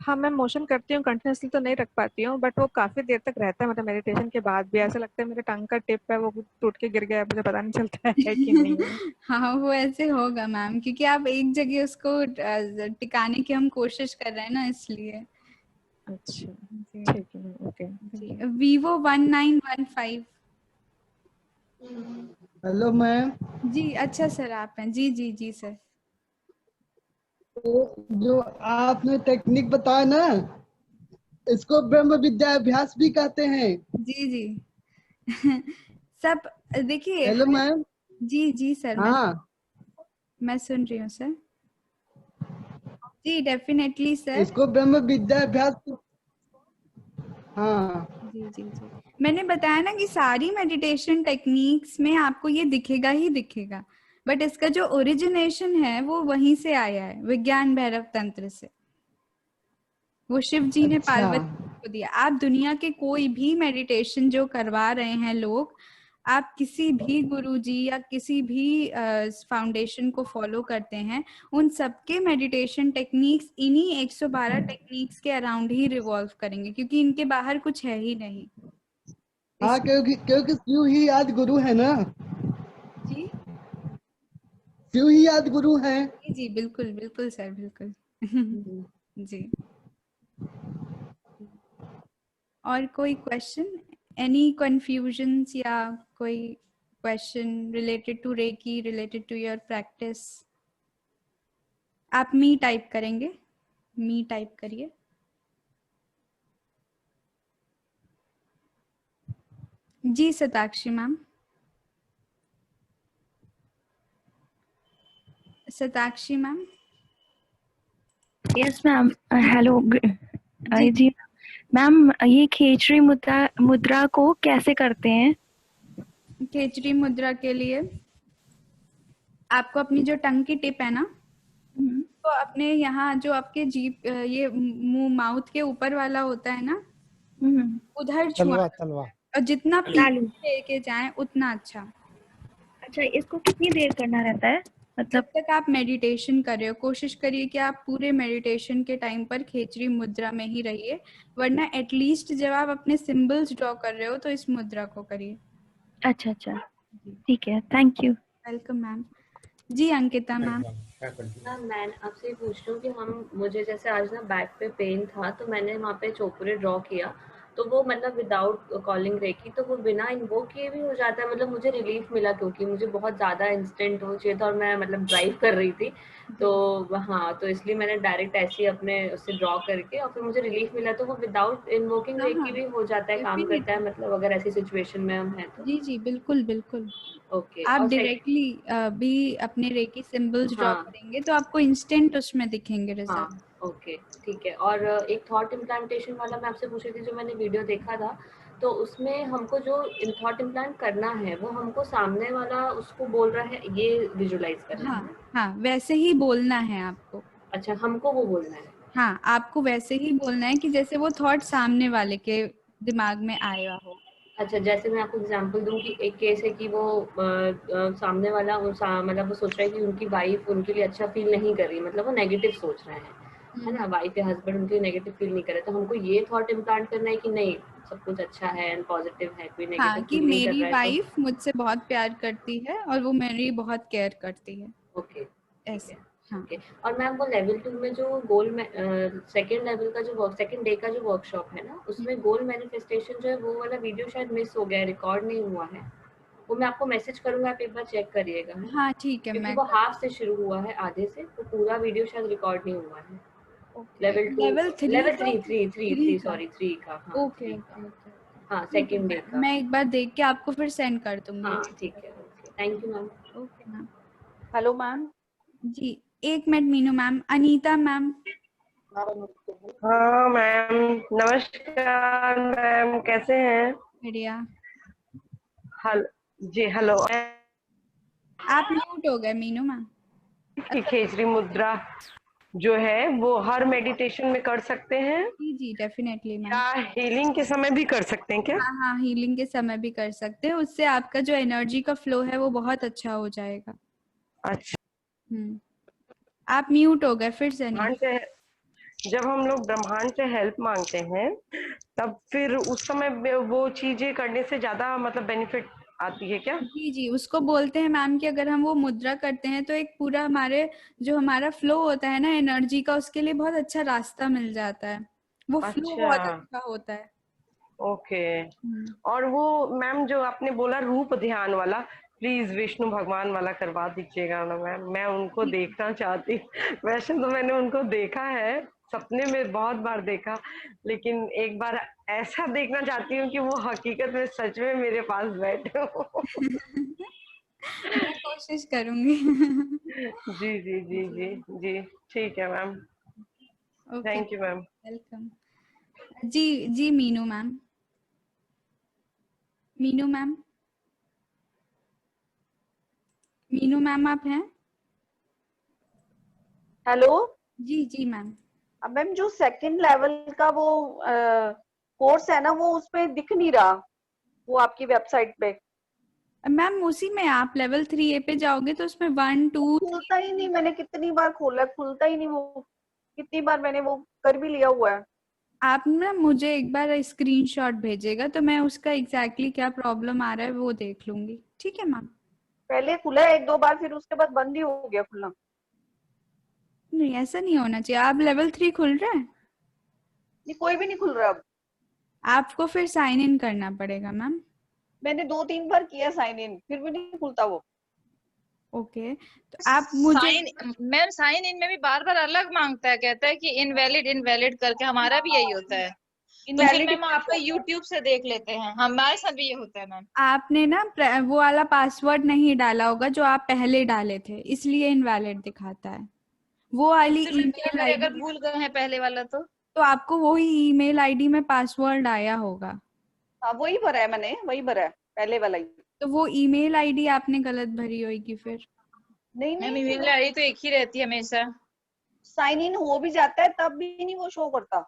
हाँ मैं मोशन करती हूँ, कंटिन्यूसली तो नहीं रख पाती हूँ, बट वो काफी देर तक रहता है, मतलब मेडिटेशन के बाद भी ऐसा लगता है मेरे टंग का टिप है वो टूट के गिर गया, मुझे पता नहीं चलता है कि नहीं है। हाँ वो ऐसे होगा मैम, क्योंकि आप एक जगह उसको टिकाने की हम कोशिश कर रहे हैं ना, इसलिए। अच्छा जी ठीक है, ओके, थैंक जी। यू। Vivo 1915। Hello ma'am. जी अच्छा सर, आप हैं? जी जी जी सर। तो जो आपने टेक्निक बताया ना, इसको ब्रह्म विद्या अभ्यास भी कहते हैं। जी जी सब देखिए हेलो मैम। जी जी सर, हाँ, मैं सुन रही हूँ सर। जी डेफिनेटली सर। इसको ब्रह्म विद्या अभ्यास। हाँ। जी जी जी, मैंने बताया ना कि सारी मेडिटेशन टेक्निक्स में आपको ये दिखेगा ही दिखेगा, बट इसका जो ओरिजिनेशन है वो वहीं से आया है, विज्ञान भैरव तंत्र से। वो शिव जी ने अच्छा। पार्वती को दिया। आप दुनिया के कोई भी मेडिटेशन जो करवा रहे हैं लोग, आप किसी भी गुरुजी या किसी भी फाउंडेशन को फॉलो करते हैं, उन सबके मेडिटेशन टेक्निक्स इन्हीं 112 टेक्निक्स के अराउंड ही रिवॉल्व करेंगे, क्योंकि इनके बाहर कुछ है ही नहीं। हाँ, क्योंकि शिव ही आज गुरु है ना। जी शिव ही आज गुरु है। जी जी बिल्कुल बिल्कुल सर, बिल्कुल जी। और कोई क्वेश्चन, एनी कंफ्यूजन्स या कोई question related to reiki, related to your practice? आप मी टाइप करेंगे, मी टाइप करिए। जी Satakshi ma'am. Satakshi ma'am. Yes ma'am. Hello जी जी मैम, ये खेचरी मुद्रा मुद्रा को कैसे करते हैं? खेचरी मुद्रा के लिए आपको अपनी जो टंग की टिप है ना, तो अपने यहाँ जो आपके जीभ, ये मुंह माउथ के ऊपर वाला होता है ना, उधर छुआ, तलवा तलवा। और जितना तालू। पीछे लेके जाएं उतना अच्छा। अच्छा, इसको कितनी देर करना रहता है? जब मतलब तक आप मेडिटेशन कर रहे हो, कोशिश करिए कि आप पूरे मेडिटेशन के टाइम पर खेचरी मुद्रा में ही रहिए, वरना एटलीस्ट जब आप अपने सिंबल्स ड्रॉ कर रहे हो तो इस मुद्रा को करिए। अच्छा अच्छा, ठीक है, थैंक यू। Welcome ma'am. जी अंकिता मैम। मैम मैं आपसे ये पूछ रही हूँ कि मुझे जैसे आज ना बैक पे पेन था, तो मैंने वहाँ पे चोपुरे ड्रॉ किया, तो वो मतलब विदाउट कॉलिंग रेकी, तो वो बिना इन्वोक किए भी हो जाता है? मतलब मुझे रिलीफ मिला, क्योंकि मुझे बहुत ज़्यादा इंस्टेंट हो चाहिए था और मैं मतलब ड्राइव कर रही थी, तो हाँ, तो इसलिए मैंने डायरेक्ट ऐसे ही अपने उससे ड्रॉ करके और फिर मुझे रिलीफ मिला। तो वो विदाउट इन्वोकिंग हाँ रेकी हाँ भी हो जाता है, काम करता है, डेफिनेटली। मतलब अगर ऐसी सिचुएशन में हम हैं तो? जी जी बिल्कुल बिल्कुल। ओके। आप और डायरेक्टली भी अपने रेकी सिंबल्स ड्रॉ हाँ करेंगे तो आपको इंस्टेंट उसमें दिखेंगे हाँ, रिजल्ट। ओके, ठीक है। और एक थॉट इम्प्लांटेशन वाला मैं आपसे पूछ रही थी, जो मैंने वीडियो देखा था, तो उसमें हमको जो थॉट इम्प्लांट करना है वो हमको सामने वाला उसको बोल रहा है, ये विजुलाइज करना है हाँ ना? हाँ, वैसे ही बोलना है आपको। अच्छा, हमको वो बोलना है। हाँ, आपको वैसे ही बोलना है कि जैसे वो थॉट सामने वाले के दिमाग में आया हो। अच्छा, जैसे मैं आपको एग्जांपल दूं कि एक केस है कि वो सामने वाला मतलब वो सोच रहा है कि उनकी वाइफ उनके लिए अच्छा फील नहीं कर रही, मतलब वो नेगेटिव सोच रहे हैं, है ना? वाइफ या हस्बैंड उनके लिए नेगेटिव फील नहीं कर रहे, तो हमको ये थॉट इम्प्लांट करना है कि नहीं, सब कुछ अच्छा है एंड पॉजिटिव है, कोई हाँ, नेगेटिव कि फील नहीं कर मेरी रहा है, तो वाइफ मुझसे बहुत प्यार करती है और वो मेरी बहुत केयर करती है, ओके, ठीक है। ऐसे। हाँ ओके। और मैम वो लेवल 2 में जो गोल में सेकंड लेवल का जो सेकंड डे का जो वर्कशॉप है ना, उसमें गोल मैनिफेस्टेशन जो है वो वाला वीडियो शायद मिस हो गया है, रिकॉर्ड नहीं हुआ है। वो मैं आपको मैसेज करूंगा, आप एक बार चेक करिएगा, है ना? हाँ ठीक है, क्योंकि मैं वो कर। हाफ से शुरू हुआ है, आधे से, तो पूरा वीडियो शायद रिकॉर्ड नहीं हुआ है। ओके, लेवल 2, लेवल 3 लेवल का, 3 3 3 3 3 का। सॉरी 3 का, हाँ ओके 3 का, ओके ओके। हाँ ठीक है, सेकंड डे का। मैं एक बार देख के आपको फिर सेंड कर दूंगी। हाँ ठीक है, okay, thank you ma'am. Okay ma'am. Hello ma'am. जी एक minute Meenu ma'am. Anita ma'am. हाँ मैम, नमस्कार मैम, कैसे हैं? बढ़िया। हल जी हेलो। आप म्यूट हो गए मीनू मैम। की खेचरी मुद्रा जो है वो हर मेडिटेशन में कर सकते हैं जी जी डेफिनेटली मैम। या हीलिंग के समय भी कर सकते हैं क्या? हाँ हाँ, हीलिंग के समय भी कर सकते हैं, उससे आपका जो एनर्जी का फ्लो है वो बहुत अच्छा हो जाएगा। अच्छा। आप म्यूट हो गए फिर से नहीं। जब हम लोग ब्रह्मांड से हेल्प मांगते हैं, तब फिर उस समय वो चीजें करने से ज्यादा मतलब बेनिफिट आती है क्या? जी जी, उसको बोलते हैं मैम कि अगर हम वो मुद्रा करते हैं तो एक पूरा हमारे जो हमारा फ्लो होता है ना एनर्जी का, उसके लिए बहुत अच्छा रास्ता मिल जाता है, वो फ्लो अच्छा। बहुत अच्छा होता है। ओके। और वो मैम जो आपने बोला रूप ध्यान वाला, प्लीज विष्णु भगवान वाला करवा दीजिएगा ना मैम, मैं उनको देखना चाहती हूँ। वैसे तो मैंने उनको देखा है सपने में, बहुत बार देखा, लेकिन एक बार ऐसा देखना चाहती हूँ कि वो हकीकत में सच में मेरे पास बैठे हो। मैं कोशिश करूंगी। जी जी जी जी जी, ठीक है ma'am, okay, thank you ma'am. Welcome. जी जी, Meenu ma'am. Meenu ma'am, Meenu ma'am आप हैं? हेलो। जी जी मैम। अब मैम जो सेकंड लेवल का वो कोर्स है ना, वो उसमें दिख नहीं रहा, वो आपकी वेबसाइट पे मैम उसी में आप लेवल 3A पे जाओगे तो उसमें 1 2 खुलता ही नहीं। मैंने कितनी बार खोला, खुलता ही नहीं वो। कितनी बार मैंने वो कर भी लिया हुआ है। आप ना मुझे एक बार स्क्रीनशॉट भेजिएगा तो मैं उसका एग्जैक्टली क्या प्रॉब्लम आ रहा है वो देख लूंगी, ठीक है मैम? पहले खुला है 1-2 बार, फिर उसके बाद बंद ही हो गया खुलना। नहीं, ऐसा नहीं होना चाहिए। आप लेवल 3 खुल रहा है? नहीं, कोई भी नहीं खुल रहा अब। आपको फिर साइन इन करना पड़ेगा मैम। मैंने 2-3 बार किया साइन इन, फिर भी नहीं खुलता वो। ओके, तो आप मुझे मैम साइन इन में भी बार बार अलग मांगता है, कहता है कि इनवैलिड इनवैलिड करके। हमारा भी यही होता है। तो फिर मैम आपका यूट्यूब से देख लेते हैं, हमारे साथ भी ये होता है मैम। आपने ना वो वाला पासवर्ड नहीं डाला होगा जो आप पहले डाले थे, इसलिए इनवैलिड दिखाता है। वो वाली ईमेल अगर आईडी, भूल गए हैं पहले वाला तो आपको वही ईमेल आईडी में पासवर्ड आया होगा। हाँ, वही भरा है मैंने, वही भरा है, पहले वाला ही। तो वो ईमेल आईडी आपने गलत भरी होगी फिर। नहीं मैम नहीं, ईमेल आईडी तो एक ही रहती है हमेशा। साइन इन हो भी जाता है तब भी नहीं वो शो करता।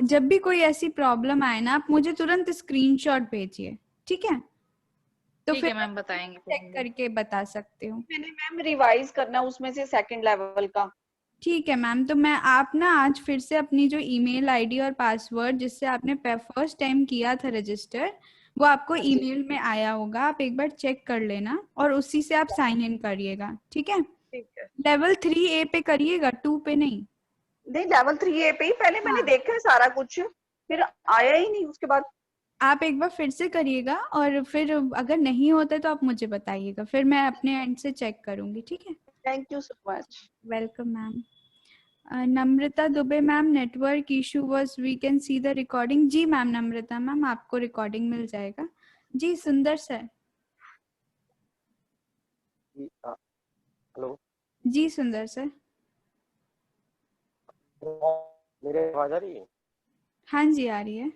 जब भी कोई ऐसी प्रॉब्लम आए ना, आप मुझे तुरंत स्क्रीनशॉट भेजिए, ठीक है? तो ठीक फिर है मैम, बताएंगे। चेक करके बता सकते हो। मैंने मैम रिवाइज करना उसमें से सेकंड लेवल का। ठीक है मैम, तो मैं आप ना आज फिर से अपनी जो ईमेल आईडी और पासवर्ड जिससे आपने फर्स्ट टाइम किया था रजिस्टर, वो आपको ईमेल में आया होगा, आप एक बार चेक कर लेना और उसी से आप साइन इन करिएगा, ठीक है? ठीक है। लेवल 3A पे करिएगा, 2 पे नहीं। नहीं, लेवल 3A पे ही पहले मैंने देखा है सारा कुछ, फिर आया ही नहीं उसके बाद। आप एक बार फिर से करिएगा और फिर अगर नहीं होता है तो आप मुझे बताइएगा, फिर मैं अपने एंड से चेक करूंगी, ठीक है? Thank you so much. Welcome ma'am. Namrata Dubey ma'am, network issue was, we can see the recording. जी मैम, नम्रता मैम आपको रिकॉर्डिंग मिल जाएगा। जी सुंदर सर। हेलो जी सुंदर सर। मेरे आवाज आ रही है? हाँ जी आ रही है।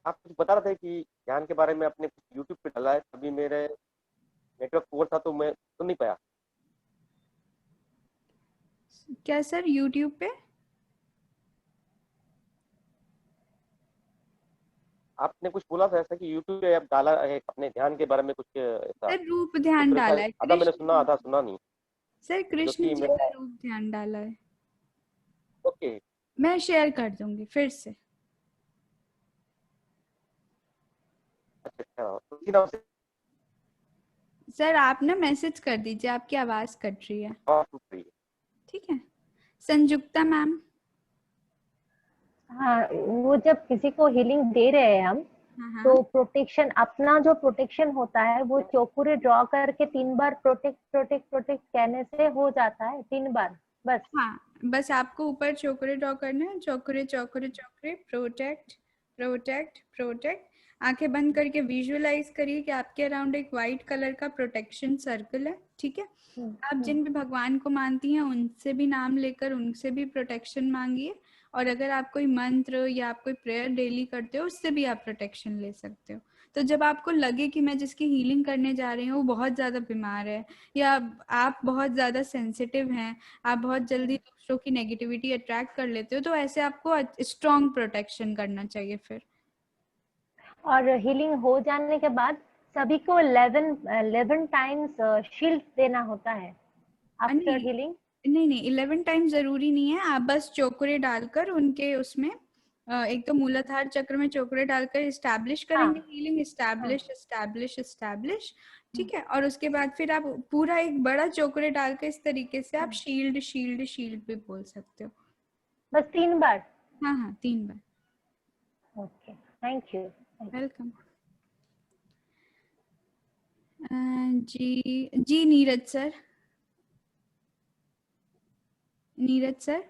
आप कुछ बता रहे थे कि ध्यान के बारे में आपने यूट्यूब पे डाला है, तभी मेरे नेटवर्क पुअर था तो मैं सुन नहीं पाया। क्या सर यूट्यूब पे? आपने कुछ बोला था ऐसा कि यूट्यूब पे आप डाला है अपने ध्यान के बारे में कुछ ऐसा, सर रूप तो ध्यान फिर डाला है आधा मैंने सुना, कृष्ण। आधा सुना नहीं। सर कृष्ण क्योंकि जी मैं का रूप ध्यान डाला है। ओके, मैं शेयर कर दूंगी फिर से। अच्छा तो इसी नाम से सर आप ना मैसेज कर दीजिए, आपकी आवाज कट रही है। आवाज टूट रही है। ठीक है। संजुक्ता मैम। हाँ, वो जब किसी को हीलिंग दे रहे हैं हम, तो प्रोटेक्शन, अपना जो प्रोटेक्शन होता है वो चौकुरे ड्रॉ करके 3 बार प्रोटेक्ट प्रोटेक्ट प्रोटेक्ट कहने से हो जाता है, 3 बार बस। हाँ, बस आपको ऊपर चौकुरे ड्रॉ करना है, चौकुरे चौकुरे चौकुरे, प्रोटेक्ट प्रोटेक्ट प्रोटेक्ट। आंखें बंद करके विजुअलाइज करिए कि आपके अराउंड एक वाइट कलर का प्रोटेक्शन सर्कल है, ठीक है? आप जिन भी भगवान को मानती हैं उनसे भी नाम लेकर उनसे भी प्रोटेक्शन मांगिए, और अगर आप कोई मंत्र या आप कोई प्रेयर डेली करते हो उससे भी आप प्रोटेक्शन ले सकते हो। तो जब आपको लगे कि मैं जिसकी हीलिंग करने जा रही हूँ वो बहुत ज़्यादा बीमार है, या आप बहुत ज़्यादा सेंसिटिव हैं, आप बहुत जल्दी दूसरों की नेगेटिविटी अट्रैक्ट कर लेते हो, तो ऐसे आपको स्ट्रॉन्ग प्रोटेक्शन करना चाहिए फिर। और हीलिंग हो जाने के बाद सभी को 11 टाइम्स शील्ड देना होता है आफ्टर हीलिंग। नहीं 11 टाइम जरूरी नहीं है, आप बस चोकरे डालकर उनके उसमें एक तो मूलाधार चक्र में चोकरे डालकर इस्टेब्लिश करेंगे हीलिंग, इस्टेब्लिश इस्टेब्लिश इस्टेब्लिश, ठीक है? और उसके बाद फिर आप पूरा एक बड़ा चोकरे डालकर इस तरीके से आप शील्ड शील्ड शील्ड भी बोल सकते हो। बस 3 बार? हाँ हाँ 3 बार। Okay, thank you. वेलकम। जी Neeraj sir. Neeraj sir.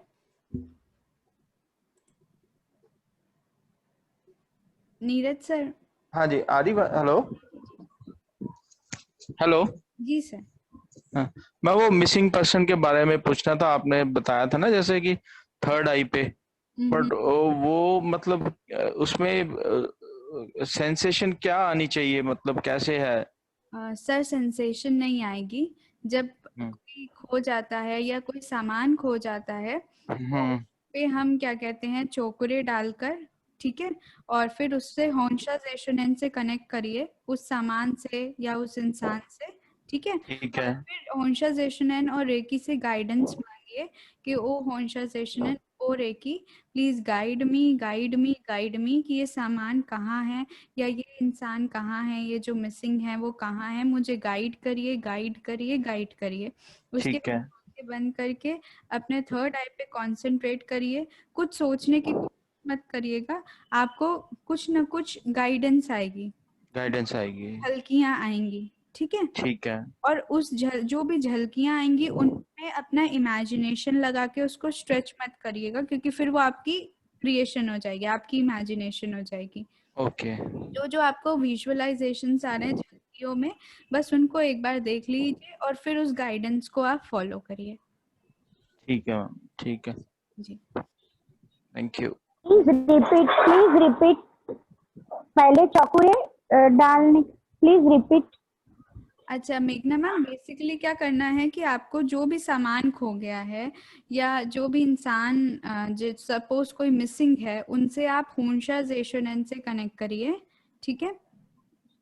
Neeraj sir. हाँ जी, आदि हेलो हेलो। जी सर। हाँ, मैं वो मिसिंग पर्सन के बारे में पूछना था। आपने बताया था ना जैसे कि थर्ड आई पे, बट वो मतलब उसमें सेंसेशन क्या आनी चाहिए, मतलब कैसे है? सर सेंसेशन नहीं आएगी। जब कोई खो जाता है या कोई सामान खो जाता है तो पे हम क्या कहते हैं, चोकुरे डालकर, ठीक है, और फिर उससे होंशा जेशुनेन से कनेक्ट करिए, उस सामान से या उस इंसान से, ठीक है। ठीक और है। फिर होंशा जेशुनेन और रेकी से गाइडेंस मांगिए कि ओ होंशा जेशुनेन ओ reiki please guide me guide me guide me, कि ये सामान कहाँ है या ये इंसान कहाँ है, ये जो मिसिंग है वो कहाँ है, मुझे गाइड करिए गाइड करिए गाइड करिए। उसके ठीक है। आंखें बंद करके अपने थर्ड आई पे कंसंट्रेट करिए। कुछ सोचने की कोशिश मत करिएगा, आपको कुछ ना कुछ गाइडेंस आएगी, गाइडेंस आएगी। झलकियां आएंगी, ठीक है। ठीक है। और उस जो भी झलकियां आएंगी उनमें अपना इमेजिनेशन लगा के उसको स्ट्रेच मत करिएगा, क्योंकि फिर वो आपकी क्रिएशन हो जाएगी, आपकी इमेजिनेशन हो जाएगी। ओके। जो जो आपको विजुअलाइजेशंस आ रहे हैं झलकियों में, बस उनको एक बार देख लीजिए और फिर उस गाइडेंस को आप फॉलो करिए। ठीक है मैम, ठीक है जी। Thank you. प्लीज रिपीट पहले चौकुरे डालने, प्लीज रिपीट। अच्छा मेघना मैम, बेसिकली क्या करना है कि आपको जो भी सामान खो गया है या जो भी इंसान जो सपोज कोई मिसिंग है, उनसे आप होंशा जेशुनेन से कनेक्ट करिए, ठीक है।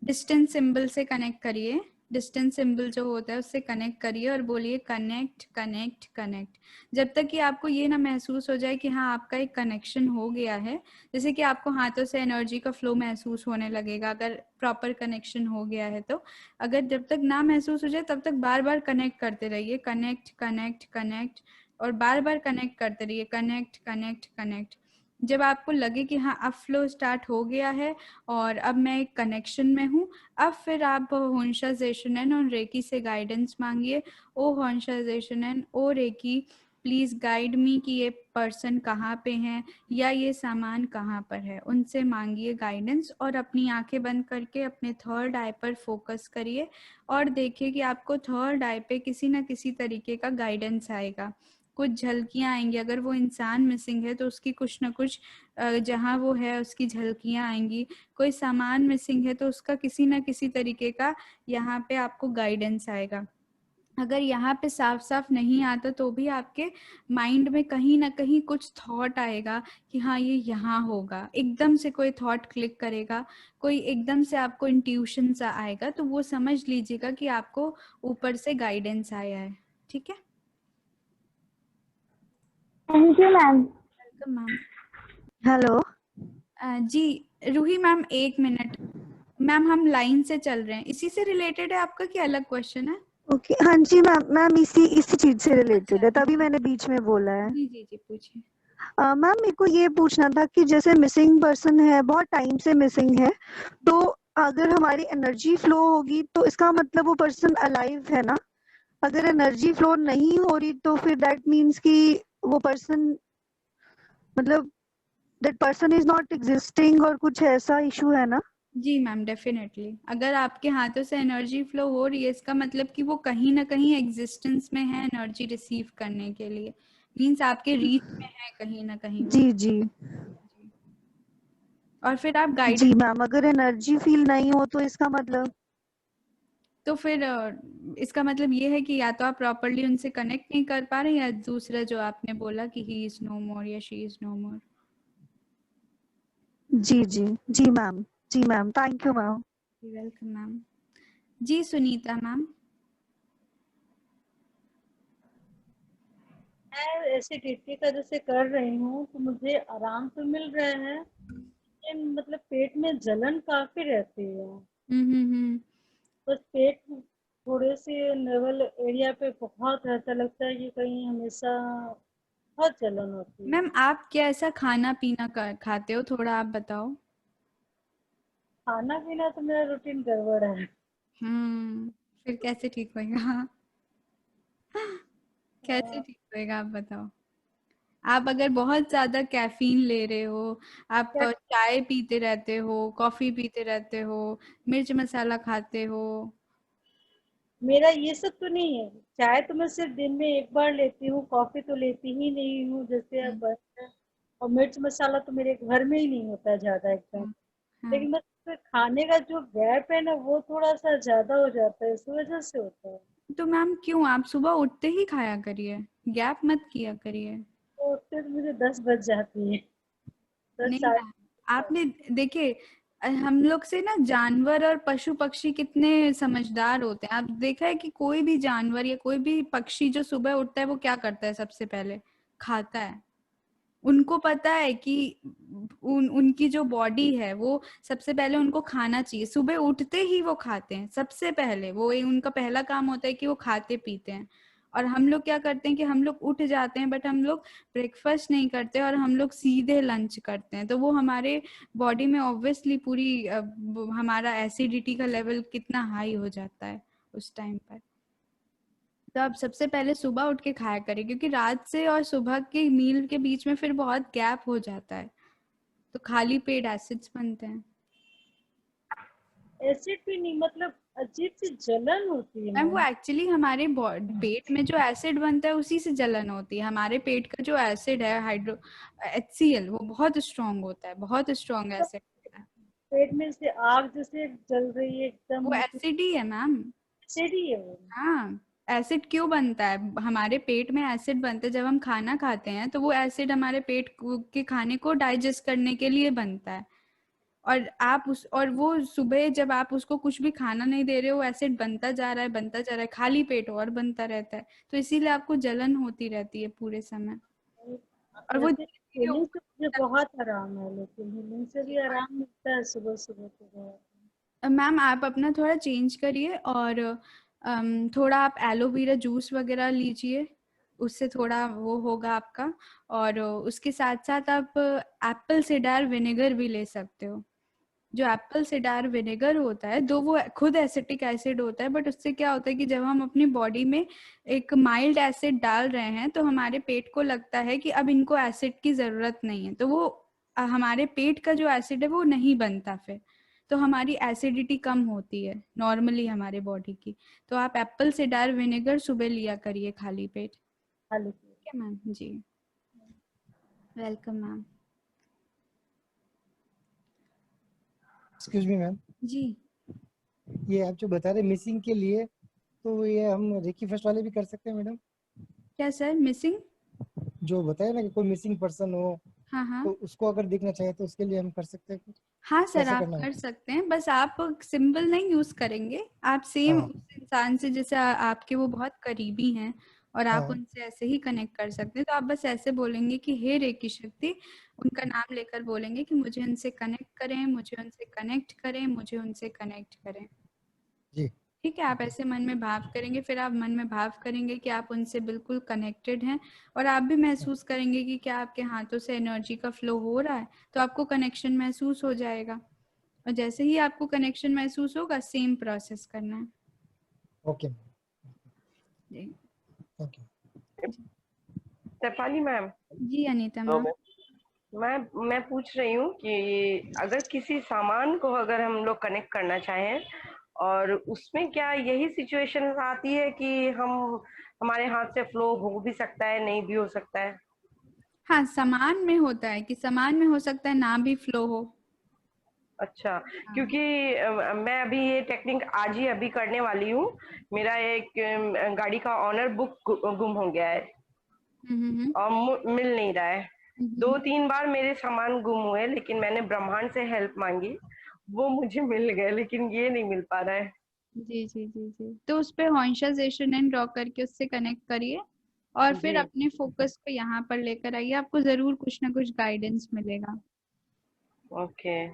डिस्टेंस सिंबल से कनेक्ट करिए, डिस्टेंस सिंबल जो होता है उससे कनेक्ट करिए और बोलिए कनेक्ट कनेक्ट कनेक्ट, जब तक कि आपको ये ना महसूस हो जाए कि हाँ आपका एक कनेक्शन हो गया है। जैसे कि आपको हाथों से एनर्जी का फ्लो महसूस होने लगेगा अगर प्रॉपर कनेक्शन हो गया है। तो अगर जब तक ना महसूस हो जाए तब तक बार बार कनेक्ट करते रहिए, कनेक्ट कनेक्ट कनेक्ट, और बार बार कनेक्ट करते रहिए, कनेक्ट कनेक्ट कनेक्ट। जब आपको लगे कि हाँ अब फ्लो स्टार्ट हो गया है और अब मैं एक कनेक्शन में हूँ, अब फिर आप होंशा जेशुनेन और रेकी से गाइडेंस मांगिए। ओ होंशा जेशुनेन ओ रेकी प्लीज गाइड मी कि ये पर्सन कहाँ पे हैं या ये सामान कहाँ पर है, उनसे मांगिए गाइडेंस और अपनी आंखें बंद करके अपने थर्ड आई पर फोकस करिए और देखिए कि आपको थर्ड आई पे किसी ना किसी तरीके का गाइडेंस आएगा, कुछ झलकियां आएंगी। अगर वो इंसान मिसिंग है तो उसकी कुछ ना कुछ जहाँ वो है उसकी झलकियां आएंगी, कोई सामान मिसिंग है तो उसका किसी ना किसी तरीके का यहाँ पे आपको गाइडेंस आएगा। अगर यहाँ पे साफ साफ नहीं आता तो भी आपके माइंड में कहीं ना कहीं कुछ थॉट आएगा कि हाँ ये यहाँ होगा, एकदम से कोई थॉट क्लिक करेगा, कोई एकदम से आपको इंट्यूशन सा आएगा, तो वो समझ लीजिएगा कि आपको ऊपर से गाइडेंस आया है, ठीक है। Thank you ma'am. Welcome ma'am. Hello जी रूही मैम 1 मिनट, मैम हम लाइन से चल रहे हैं, इसी से रिलेटेड है आपका कि अलग क्वेश्चन है? ओके हाँ जी मैम, मैम इसी चीज से रिलेटेड है, तभी मैंने बीच में बोला है। जी जी जी पूछिए। मैम मेरे को ये पूछना था कि जैसे मिसिंग पर्सन है, बहुत टाइम से मिसिंग है, तो अगर हमारी एनर्जी फ्लो होगी तो इसका मतलब वो पर्सन अलाइव है ना? अगर एनर्जी फ्लो नहीं हो रही तो फिर दैट मीन्स कि वो पर्सन, मतलब that person is not existing और कुछ ऐसा इशू है ना? जी मैम डेफिनेटली, अगर आपके हाथों से एनर्जी फ्लो हो रही है इसका मतलब कि वो कहीं ना कहीं एग्जिस्टेंस में है एनर्जी रिसीव करने के लिए, मींस आपके रीच में है कहीं ना कहीं वो। जी जी और फिर आप गाइडेंस, जी मैम, अगर एनर्जी फील नहीं हो तो इसका मतलब? तो फिर इसका मतलब ये है कि या तो आप प्रॉपरली उनसे कनेक्ट नहीं कर पा रहे या दूसरा जो आपने बोला कि ही इज नो मोर या शी इज नो मोर। जी जी जी मैम, जी ma'am, thank you ma'am. Welcome ma'am. जी सुनीता मैम। मैं एसिडिटी का जैसे कर रही हूँ तो मुझे आराम तो मिल रहा है, लेकिन मतलब पेट में जलन काफी रहती है। बस पेट थोड़े से नेवल एरिया पे बहुत ऐसा लगता है कि कहीं हमेशा बहुत जलन होती है। मैम आप क्या ऐसा खाना पीना खाते हो, थोड़ा आप बताओ। खाना पीना तो मेरा रूटीन गड़बड़ है। फिर कैसे ठीक होएगा? कैसे ठीक होएगा आप बताओ। आप अगर बहुत ज्यादा कैफीन ले रहे हो, आप चाय पीते रहते हो, कॉफी पीते रहते हो, मिर्च मसाला खाते हो। मेरा ये सब तो नहीं है। चाय तो मैं सिर्फ दिन में एक बार लेती हूँ, कॉफी तो लेती ही नहीं हूँ, जैसे अब बस है। और मिर्च मसाला तो मेरे घर में ही नहीं होता है ज्यादा एकदम। लेकिन बस खाने का जो गैप है ना, वो थोड़ा सा ज्यादा हो जाता है, इस वजह से होता है। तो मैम क्यों, आप सुबह उठते ही खाया करिए, गैप मत किया करिए। तो उठते तो मुझे 10 बज जाती है। नहीं मैम, आपने देखिए हम लोग से ना जानवर और पशु पक्षी कितने समझदार होते हैं। आप देखा है कि कोई भी जानवर या कोई भी पक्षी जो सुबह उठता है वो क्या करता है, सबसे पहले खाता है। उनको पता है कि उनकी जो बॉडी है वो सबसे पहले उनको खाना चाहिए, सुबह उठते ही वो खाते हैं सबसे पहले, वो उनका पहला काम होता है कि वो खाते पीते हैं। और हम लोग क्या करते हैं कि हम लोग उठ जाते हैं बट हम लोग ब्रेकफास्ट नहीं करते और हम लोग सीधे लंच करते हैं, तो वो हमारे बॉडी में ऑब्वियसली पूरी हमारा एसिडिटी का लेवल कितना हाई हो जाता है उस टाइम पर। तो आप सबसे पहले सुबह उठ के खाया करें, क्योंकि रात से और सुबह के मील के बीच में फिर बहुत गैप हो जाता है, तो खाली पेट एसिड्स बनते हैं। एसिड भी नहीं, मतलब अजीब सी जलन होती है। मैम वो एक्चुअली हमारे पेट में जो एसिड बनता है उसी से जलन होती है। हमारे पेट का जो एसिड है हाइड्रो HCl, वो बहुत स्ट्रांग होता है, बहुत स्ट्रांग एसिड होता है। पेट में से आग जैसे जल रही है एकदम। वो एसिड ही है मैम, एसिड ही है वो। हाँ। एसिड क्यों बनता है, हमारे पेट में एसिड बनता है जब हम खाना खाते हैं, तो वो एसिड हमारे पेट के खाने को डाइजेस्ट करने के लिए बनता है। और वो सुबह जब आप उसको कुछ भी खाना नहीं दे रहे हो, एसिड बनता जा रहा है, बनता जा रहा है, खाली पेट और बनता रहता है, तो इसीलिए आपको जलन होती रहती है पूरे समय। और वो हीलिंग से मुझे बहुत आराम है, लेकिन हीलिंग से भी आराम मिलता है सुबह सुबह तो। मैम आप अपना थोड़ा चेंज करिए और थोड़ा आप एलोवेरा जूस वगैरह लीजिए, उससे थोड़ा वो होगा आपका। और उसके साथ साथ आप एप्पल साइडर विनेगर भी ले सकते हो। जो एप्पल साइडर विनेगर होता है, दो वो खुद एसिटिक एसिड होता है, बट उससे क्या होता है कि जब हम अपनी बॉडी में एक माइल्ड एसिड डाल रहे हैं तो हमारे पेट को लगता है कि अब इनको एसिड की जरूरत नहीं है, तो वो हमारे पेट का जो एसिड है वो नहीं बनता, फिर तो हमारी एसिडिटी कम होती है नॉर्मली हमारे बॉडी की। तो आप एप्पल साइडर विनेगर सुबह लिया करिए खाली पेट। खाली पेट। ठीक है मैम जी, welcome ma'am. Excuse me ma'am जी, ये आप जो बता रहे मिसिंग के लिए, तो ये हम रेकी फर्स्ट वाले भी कर सकते हैं मैडम? क्या सर, मिसिंग जो बताया ना कि कोई मिसिंग पर्सन हो, हाँ तो उसको अगर देखना चाहे तो उसके लिए हम कर सकते हैं? हाँ सर, कैसे आप करना है? कर सकते हैं, बस आप सिंबल नहीं यूज करेंगे, आप सेम उस इंसान से जैसे आपके वो बहुत करीबी हैं और आप उनसे ऐसे ही कनेक्ट कर सकते हैं, तो आप बस ऐसे बोलेंगे कि हे रेकी शक्ति, उनका नाम लेकर बोलेंगे कि मुझे उनसे कनेक्ट करें, मुझे उनसे कनेक्ट करें, मुझे उनसे कनेक्ट करें। जी ठीक है, आप ऐसे मन में भाव करेंगे, फिर आप मन में भाव करेंगे कि आप उनसे बिल्कुल कनेक्टेड हैं, और आप भी महसूस करेंगे कि क्या आपके हाथों से एनर्जी का फ्लो हो रहा है, तो आपको कनेक्शन महसूस हो जाएगा। और जैसे ही आपको कनेक्शन महसूस होगा, सेम प्रोसेस करना है। ओके जी, थैंक यू। शेफाली मैम। जी अनीता मैम। मैं पूछ रही हूँ कि अगर किसी सामान को अगर हम लोग कनेक्ट करना चाहें, और उसमें क्या यही सिचुएशन आती है कि हमारे हाथ से फ्लो हो भी सकता है, नहीं भी हो सकता है? हाँ, सामान में होता है कि सामान में हो सकता है ना भी फ्लो हो। अच्छा, क्योंकि मैं अभी ये टेक्निक आज ही अभी करने वाली हूँ। मेरा एक गाड़ी का ऑनर बुक गुम हो गया है और मिल नहीं रहा है। 2-3 बार मेरे सामान गुम हुए, लेकिन मैंने ब्रह्मांड से हेल्प मांगी, वो मुझे मिल गए, लेकिन ये नहीं मिल पा रहा है। जी जी जी जी, तो उस पे हॉन्शाजेशन एंड ड्रॉ करके उससे कनेक्ट करिए और फिर अपने फोकस को यहाँ पर लेकर आइए, आपको जरूर कुछ ना कुछ गाइडेंस मिलेगा। ओके।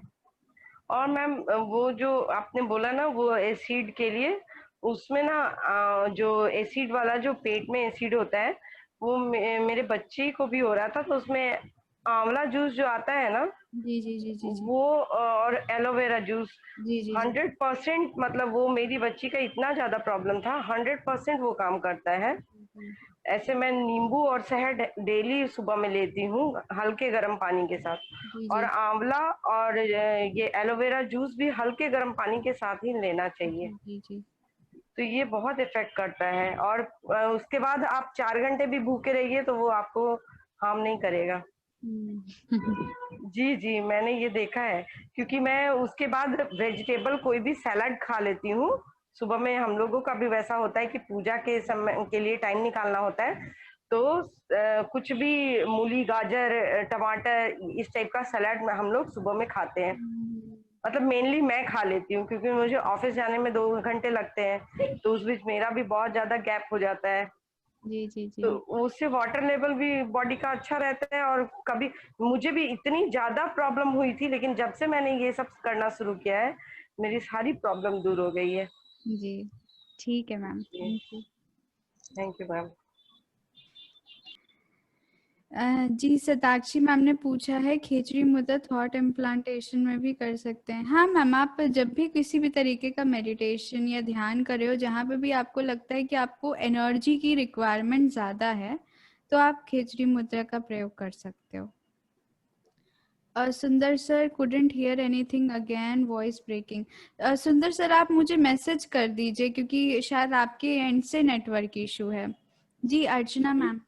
और मैम वो जो आपने बोला ना वो एसिड के लिए, उसमें ना जो एसिड वाला जो पेट में एसिड होता है, वो मेरे बच्चे को भी हो रहा था, तो उसमें आंवला जूस जो आता है ना, जी जी जी जी जी वो और एलोवेरा जूस जी जी 100%, मतलब वो मेरी बच्ची का इतना ज्यादा प्रॉब्लम था, 100% वो काम करता है। ऐसे मैं नींबू और शहद डेली सुबह में लेती हूँ हल्के गर्म पानी के साथ, जी और जी आंवला और ये एलोवेरा जूस भी हल्के गर्म पानी के साथ ही लेना चाहिए। जी जी तो ये बहुत इफेक्ट करता है, और उसके बाद आप 4 घंटे भी भूखे रहिए तो वो आपको हार्म नहीं करेगा। जी जी, मैंने ये देखा है, क्योंकि मैं उसके बाद वेजिटेबल कोई भी सैलड खा लेती हूँ। सुबह में हम लोगों का भी वैसा होता है कि पूजा के समय के लिए टाइम निकालना होता है, तो कुछ भी मूली, गाजर, टमाटर इस टाइप का सैलड हम लोग सुबह में खाते हैं। मतलब मेनली मैं खा लेती हूँ, क्योंकि मुझे ऑफिस जाने में 2 घंटे लगते हैं, तो उस बीच मेरा भी बहुत ज्यादा गैप हो जाता है। जी जी जी तो उससे वाटर लेवल भी बॉडी का अच्छा रहता है। और कभी मुझे भी इतनी ज्यादा प्रॉब्लम हुई थी, लेकिन जब से मैंने ये सब करना शुरू किया है, मेरी सारी प्रॉब्लम दूर हो गई है। जी ठीक है ma'am, thank you. Thank you ma'am. जी सताक्षी मैम ने पूछा है खेचरी मुद्रा थॉट इम्प्लांटेशन में भी कर सकते हैं। हाँ मैम, आप जब भी किसी भी तरीके का मेडिटेशन या ध्यान कर रहे हो, जहाँ पे भी आपको लगता है कि आपको एनर्जी की रिक्वायरमेंट ज़्यादा है, तो आप खेचरी मुद्रा का प्रयोग कर सकते हो। Sundar sir couldn't hear anything again, voice breaking. Sundar sir आप मुझे मैसेज कर दीजिए, क्योंकि शायद आपके एंड से नेटवर्क इशू है। जी अर्चना मैम।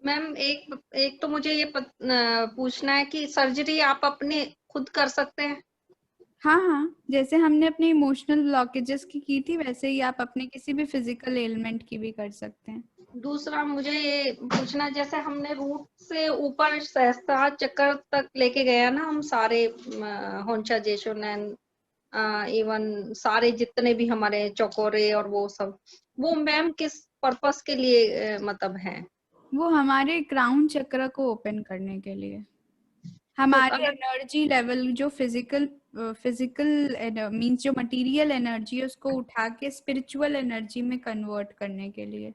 मैम एक तो मुझे ये पूछना है कि सर्जरी आप अपने खुद कर सकते हैं? हाँ हाँ, जैसे हमने अपने इमोशनल ब्लॉकेजेस की थी, वैसे ही आप अपने किसी भी फिजिकल एलिमेंट की भी कर सकते हैं। दूसरा मुझे ये पूछना, जैसे हमने रूट से ऊपर सहस्त्रार चक्र तक लेके गया ना, हम सारे होंशा जेशुनैन, इवन सारे जितने भी हमारे चौकोरे और वो सब, वो मैम किस पर्पस के लिए मतलब है? वो हमारे क्राउन चक्र को ओपन करने के लिए, हमारे एनर्जी लेवल जो फिजिकल मींस जो मटेरियल एनर्जी है उसको उठा के स्पिरिचुअल एनर्जी में कन्वर्ट करने के लिए।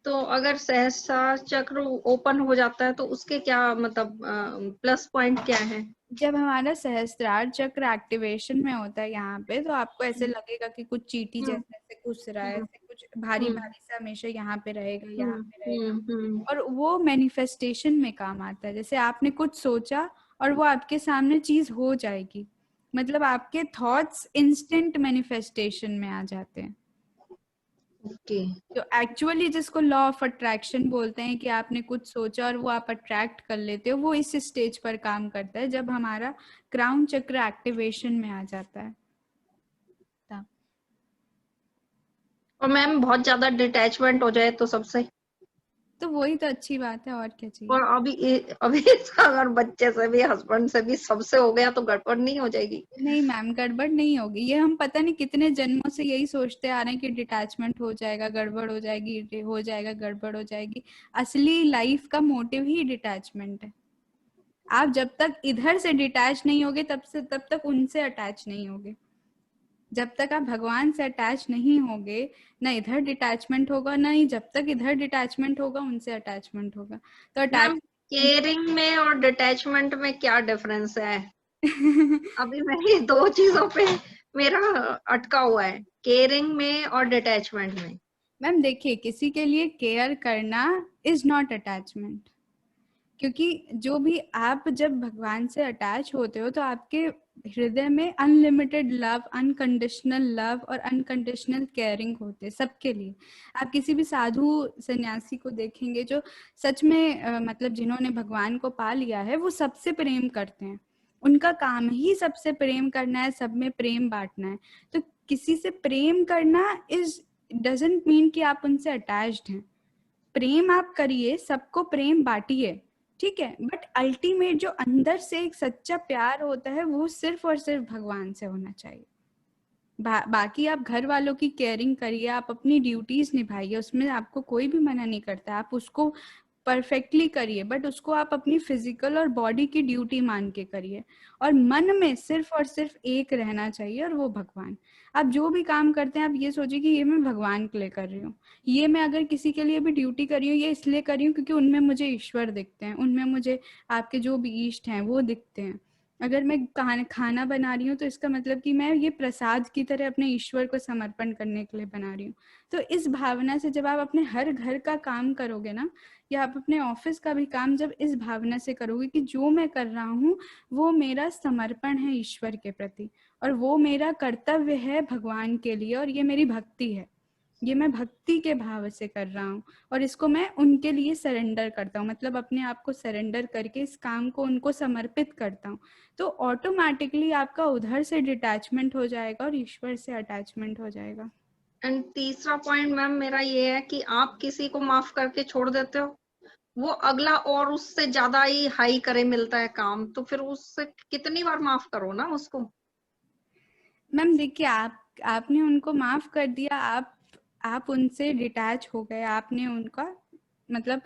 तो अगर सहस्त्रार चक्र ओपन हो जाता है तो उसके क्या मतलब प्लस पॉइंट क्या है? जब हमारा सहस्त्रार चक्र एक्टिवेशन में होता है यहाँ पे, तो आपको ऐसे लगेगा कि कुछ चींटी जैसे ऐसे घुस रहा है, ऐसे कुछ भारी भारी सा हमेशा यहाँ पे रहेगा, यहाँ पे रहेगा, और वो मैनिफेस्टेशन में काम आता है। जैसे आपने कुछ सोचा और वो आपके सामने चीज हो जाएगी, मतलब आपके थॉट्स इंस्टेंट मैनिफेस्टेशन में आ जाते हैं। तो एक्चुअली जिसको लॉ ऑफ अट्रैक्शन बोलते हैं, कि आपने कुछ सोचा और वो आप अट्रैक्ट कर लेते हो, वो इस स्टेज पर काम करता है जब हमारा क्राउन चक्र एक्टिवेशन में आ जाता है। और मैम बहुत ज्यादा डिटैचमेंट हो जाए तो सबसे? तो वही तो अच्छी बात है, और क्या चाहिए। और अभी अगर बच्चे से भी, हस्बैंड से भी, सबसे हो गया तो गड़बड़ नहीं हो जाएगी? नहीं मैम, गड़बड़ नहीं होगी। ये हम पता नहीं कितने जन्मों से यही सोचते आ रहे हैं कि डिटैचमेंट हो जाएगा, गड़बड़ हो जाएगी, हो जाएगा, गड़बड़ हो जाएगी। असली लाइफ का मोटिव ही डिटैचमेंट है। आप जब तक इधर से डिटैच नहीं होगे तब तक उनसे अटैच नहीं होगे। जब तक आप भगवान से अटैच नहीं होगे, ना इधर डिटैचमेंट होगा, ना ही जब तक इधर डिटैचमेंट होगा उनसे अटैचमेंट होगा। तो अटैच केयरिंग में और डिटैचमेंट में क्या डिफरेंस है? अभी मैं ये दो चीजों पे मेरा अटका हुआ है, केयरिंग में और डिटैचमेंट में। मैम देखिए, किसी के लिए केयर करना इज नॉट अटैचमेंट, क्योंकि जो भी आप जब भगवान से अटैच होते हो तो आपके हृदय में अनलिमिटेड लव, अनकंडीशनल लव और अनकंडीशनल केयरिंग होते हैं सबके लिए। आप किसी भी साधु सन्यासी को देखेंगे जो सच में मतलब जिन्होंने भगवान को पा लिया है, वो सबसे प्रेम करते हैं। उनका काम ही सबसे प्रेम करना है, सब में प्रेम बांटना है। तो किसी से प्रेम करना इज डजंट मीन कि आप उनसे अटैच्ड हैं। प्रेम आप करिए, सबको प्रेम बांटिए, ठीक है, बट अल्टीमेट जो अंदर से एक सच्चा प्यार होता है वो सिर्फ और सिर्फ भगवान से होना चाहिए। बाकी आप घर वालों की केयरिंग करिए, आप अपनी ड्यूटीज निभाइए, उसमें आपको कोई भी मना नहीं करता। आप उसको परफेक्टली करिए, बट उसको आप अपनी फिजिकल और बॉडी की ड्यूटी मान के करिए, और मन में सिर्फ और सिर्फ एक रहना चाहिए, और वो भगवान। आप जो भी काम करते हैं आप ये सोचिए कि ये मैं भगवान के लिए कर रही हूँ, ये मैं अगर किसी के लिए भी ड्यूटी कर रही हूँ ये इसलिए कर रही हूँ क्योंकि उनमें मुझे ईश्वर दिखते हैं, उनमें मुझे आपके जो भी इष्ट हैं वो दिखते हैं। अगर मैं खाना बना रही हूँ तो इसका मतलब कि मैं ये प्रसाद की तरह अपने ईश्वर को समर्पण करने के लिए बना रही हूँ। तो इस भावना से जब आप अपने हर घर का काम करोगे ना, या आप अपने ऑफिस का भी काम जब इस भावना से करोगे कि जो मैं कर रहा हूँ वो मेरा समर्पण है ईश्वर के प्रति, और वो मेरा कर्तव्य है भगवान के लिए, और ये मेरी भक्ति है, ये मैं भक्ति के भाव से कर रहा हूँ, और इसको मैं उनके लिए सरेंडर करता हूँ, मतलब अपने आप को सरेंडर करके इस काम को उनको समर्पित करता हूँ, तो ऑटोमेटिकली आपका उधर से डिटैचमेंट हो जाएगा और ईश्वर से अटैचमेंट हो जाएगा। एंड तीसरा पॉइंट मैम मेरा ये है कि आप किसी को माफ करके छोड़ देते हो, वो अगला और उससे ज्यादा ही हाई करे मिलता है काम, तो फिर उससे कितनी बार माफ करो ना उसको। मैम देखिए, आपने उनको माफ कर दिया, आप उनसे डिटैच हो गए, आपने उनका मतलब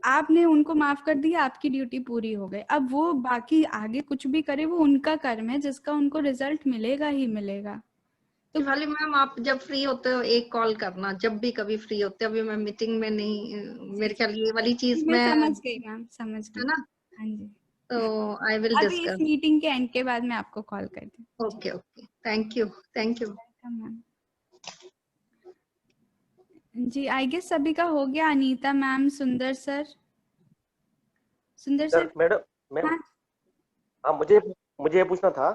आपने उनको माफ कर दिया, आपकी ड्यूटी पूरी हो गई। अब वो बाकी आगे कुछ भी करे वो उनका कर्म है जिसका उनको रिजल्ट मिलेगा ही मिलेगा। तो खाली मैम आप जब फ्री होते हो एक कॉल करना, जब भी कभी फ्री होते हो। अभी मैं मीटिंग में नहीं, मेरे ख्याल ये वाली चीज मैं मैं समझ गई मैम, समझ गई, है ना। हाँ जी, तो आई विल अभी इस डिस्कस। मीटिंग के एंड के बाद मैं आपको कॉल कर दी। Okay okay, thank you, thank you ma'am जी। आई गेस सभी का हो गया। Anita ma'am, Sundar sir, madam हाँ हाँ, मुझे ये पूछना था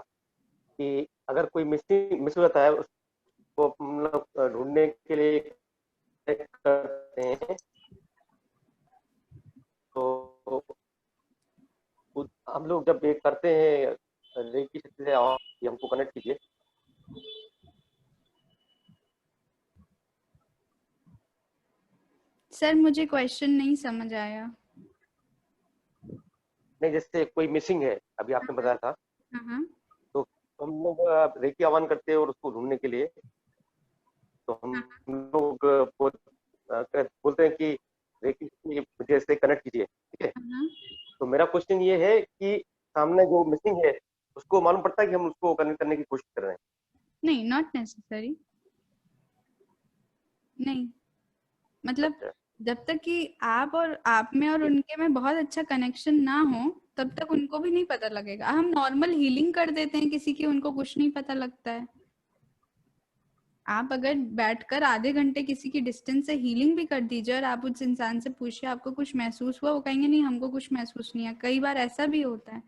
कि अगर कोई मिस हो जाता है उसको मतलब ढूंढने के लिए करते हैं तो हम लोग जब ये करते हैं रेकी शक्ति से हमको कनेक्ट कीजिए। सर मुझे क्वेश्चन नहीं समझ आया। नहीं, जैसे कोई मिसिंग है, अभी आपने बताया था, तो हम लोग रेकी आह्वान करते हैं और उसको ढूंढने के लिए, तो हम लोग बोलते हैं कि रेकी मुझे से कनेक्ट कीजिए, ठीक है। तो मेरा क्वेश्चन ये है कि सामने जो मिसिंग है उसको मालूम पड़ता है कि हम उसको कनेक्ट करने की कोशिश कर रहे हैं? नहीं, नॉट नेसेसरी। नहीं, मतलब जब तक कि आप और आप में और उनके में बहुत अच्छा कनेक्शन ना हो तब तक उनको भी नहीं पता लगेगा। हम नॉर्मल हीलिंग कर देते हैं किसी की, उनको कुछ नहीं पता लगता है। आप अगर बैठकर आधे घंटे किसी की डिस्टेंस से हीलिंग भी कर दीजिए और आप उस इंसान से पूछिए आपको कुछ महसूस हुआ, वो कहेंगे नहीं हमको कुछ महसूस नहीं है। कई बार ऐसा भी होता है।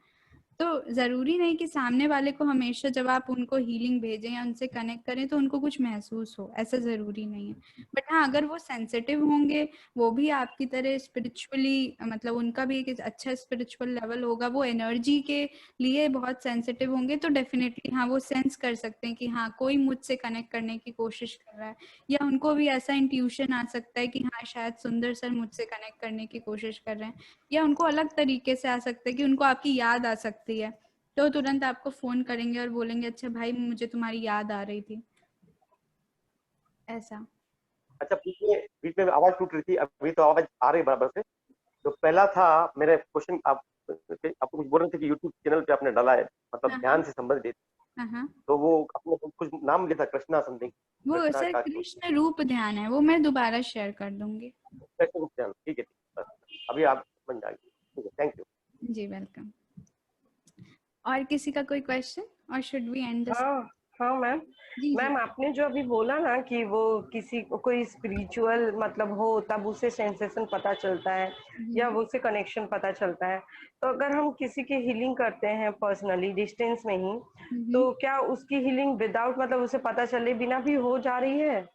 तो जरूरी नहीं कि सामने वाले को हमेशा जब आप उनको हीलिंग भेजें या उनसे कनेक्ट करें तो उनको कुछ महसूस हो, ऐसा जरूरी नहीं है। बट हाँ, अगर वो सेंसिटिव होंगे, वो भी आपकी तरह स्पिरिचुअली, मतलब उनका भी एक अच्छा स्पिरिचुअल लेवल होगा, वो एनर्जी के लिए बहुत सेंसिटिव होंगे, तो डेफिनेटली हाँ वो सेंस कर सकते हैं कि हाँ कोई मुझसे कनेक्ट करने की कोशिश कर रहा है, या उनको भी ऐसा इंट्यूशन आ सकता है कि हाँ शायद सुंदर सर मुझसे कनेक्ट करने की कोशिश कर रहे हैं, या उनको अलग तरीके से आ सकता है कि उनको आपकी याद आ सकती है, तो तुरंत आपको फोन करेंगे और बोलेंगे अच्छा भाई मुझे तुम्हारी याद आ रही थी, ऐसा। अच्छा, बीच में आवाज टूट रही थी, अभी तो आवाज आ रही है बराबर से। तो पहला था मेरा क्वेश्चन, आपको कुछ बोल रहे थे कि यूट्यूब चैनल पे आपने डाला है, मतलब ध्यान से संबंधित, तो वो आपने कुछ नाम लिया था, कृष्णा समथिंग। वो सर कृष्ण रूप ध्यान है, वो मैं दोबारा शेयर कर दूंगी। कृष्ण रूप ध्यान, ठीक है, अभी आप बन जाएंगे, ठीक है, थैंक यू जी, वेलकम। और किसी का कोई क्वेश्चन, और शुड वी एंड दिस? हाँ मैम। मैम आपने जो अभी बोला ना कि वो किसी कोई स्पिरिचुअल मतलब हो तब उसे सेंसेशन पता चलता है या वो उसे कनेक्शन पता चलता है, तो अगर हम किसी की हीलिंग करते हैं पर्सनली डिस्टेंस में ही, तो क्या उसकी हीलिंग विदाउट मतलब उसे पता चले बिना भी हो जा रही है?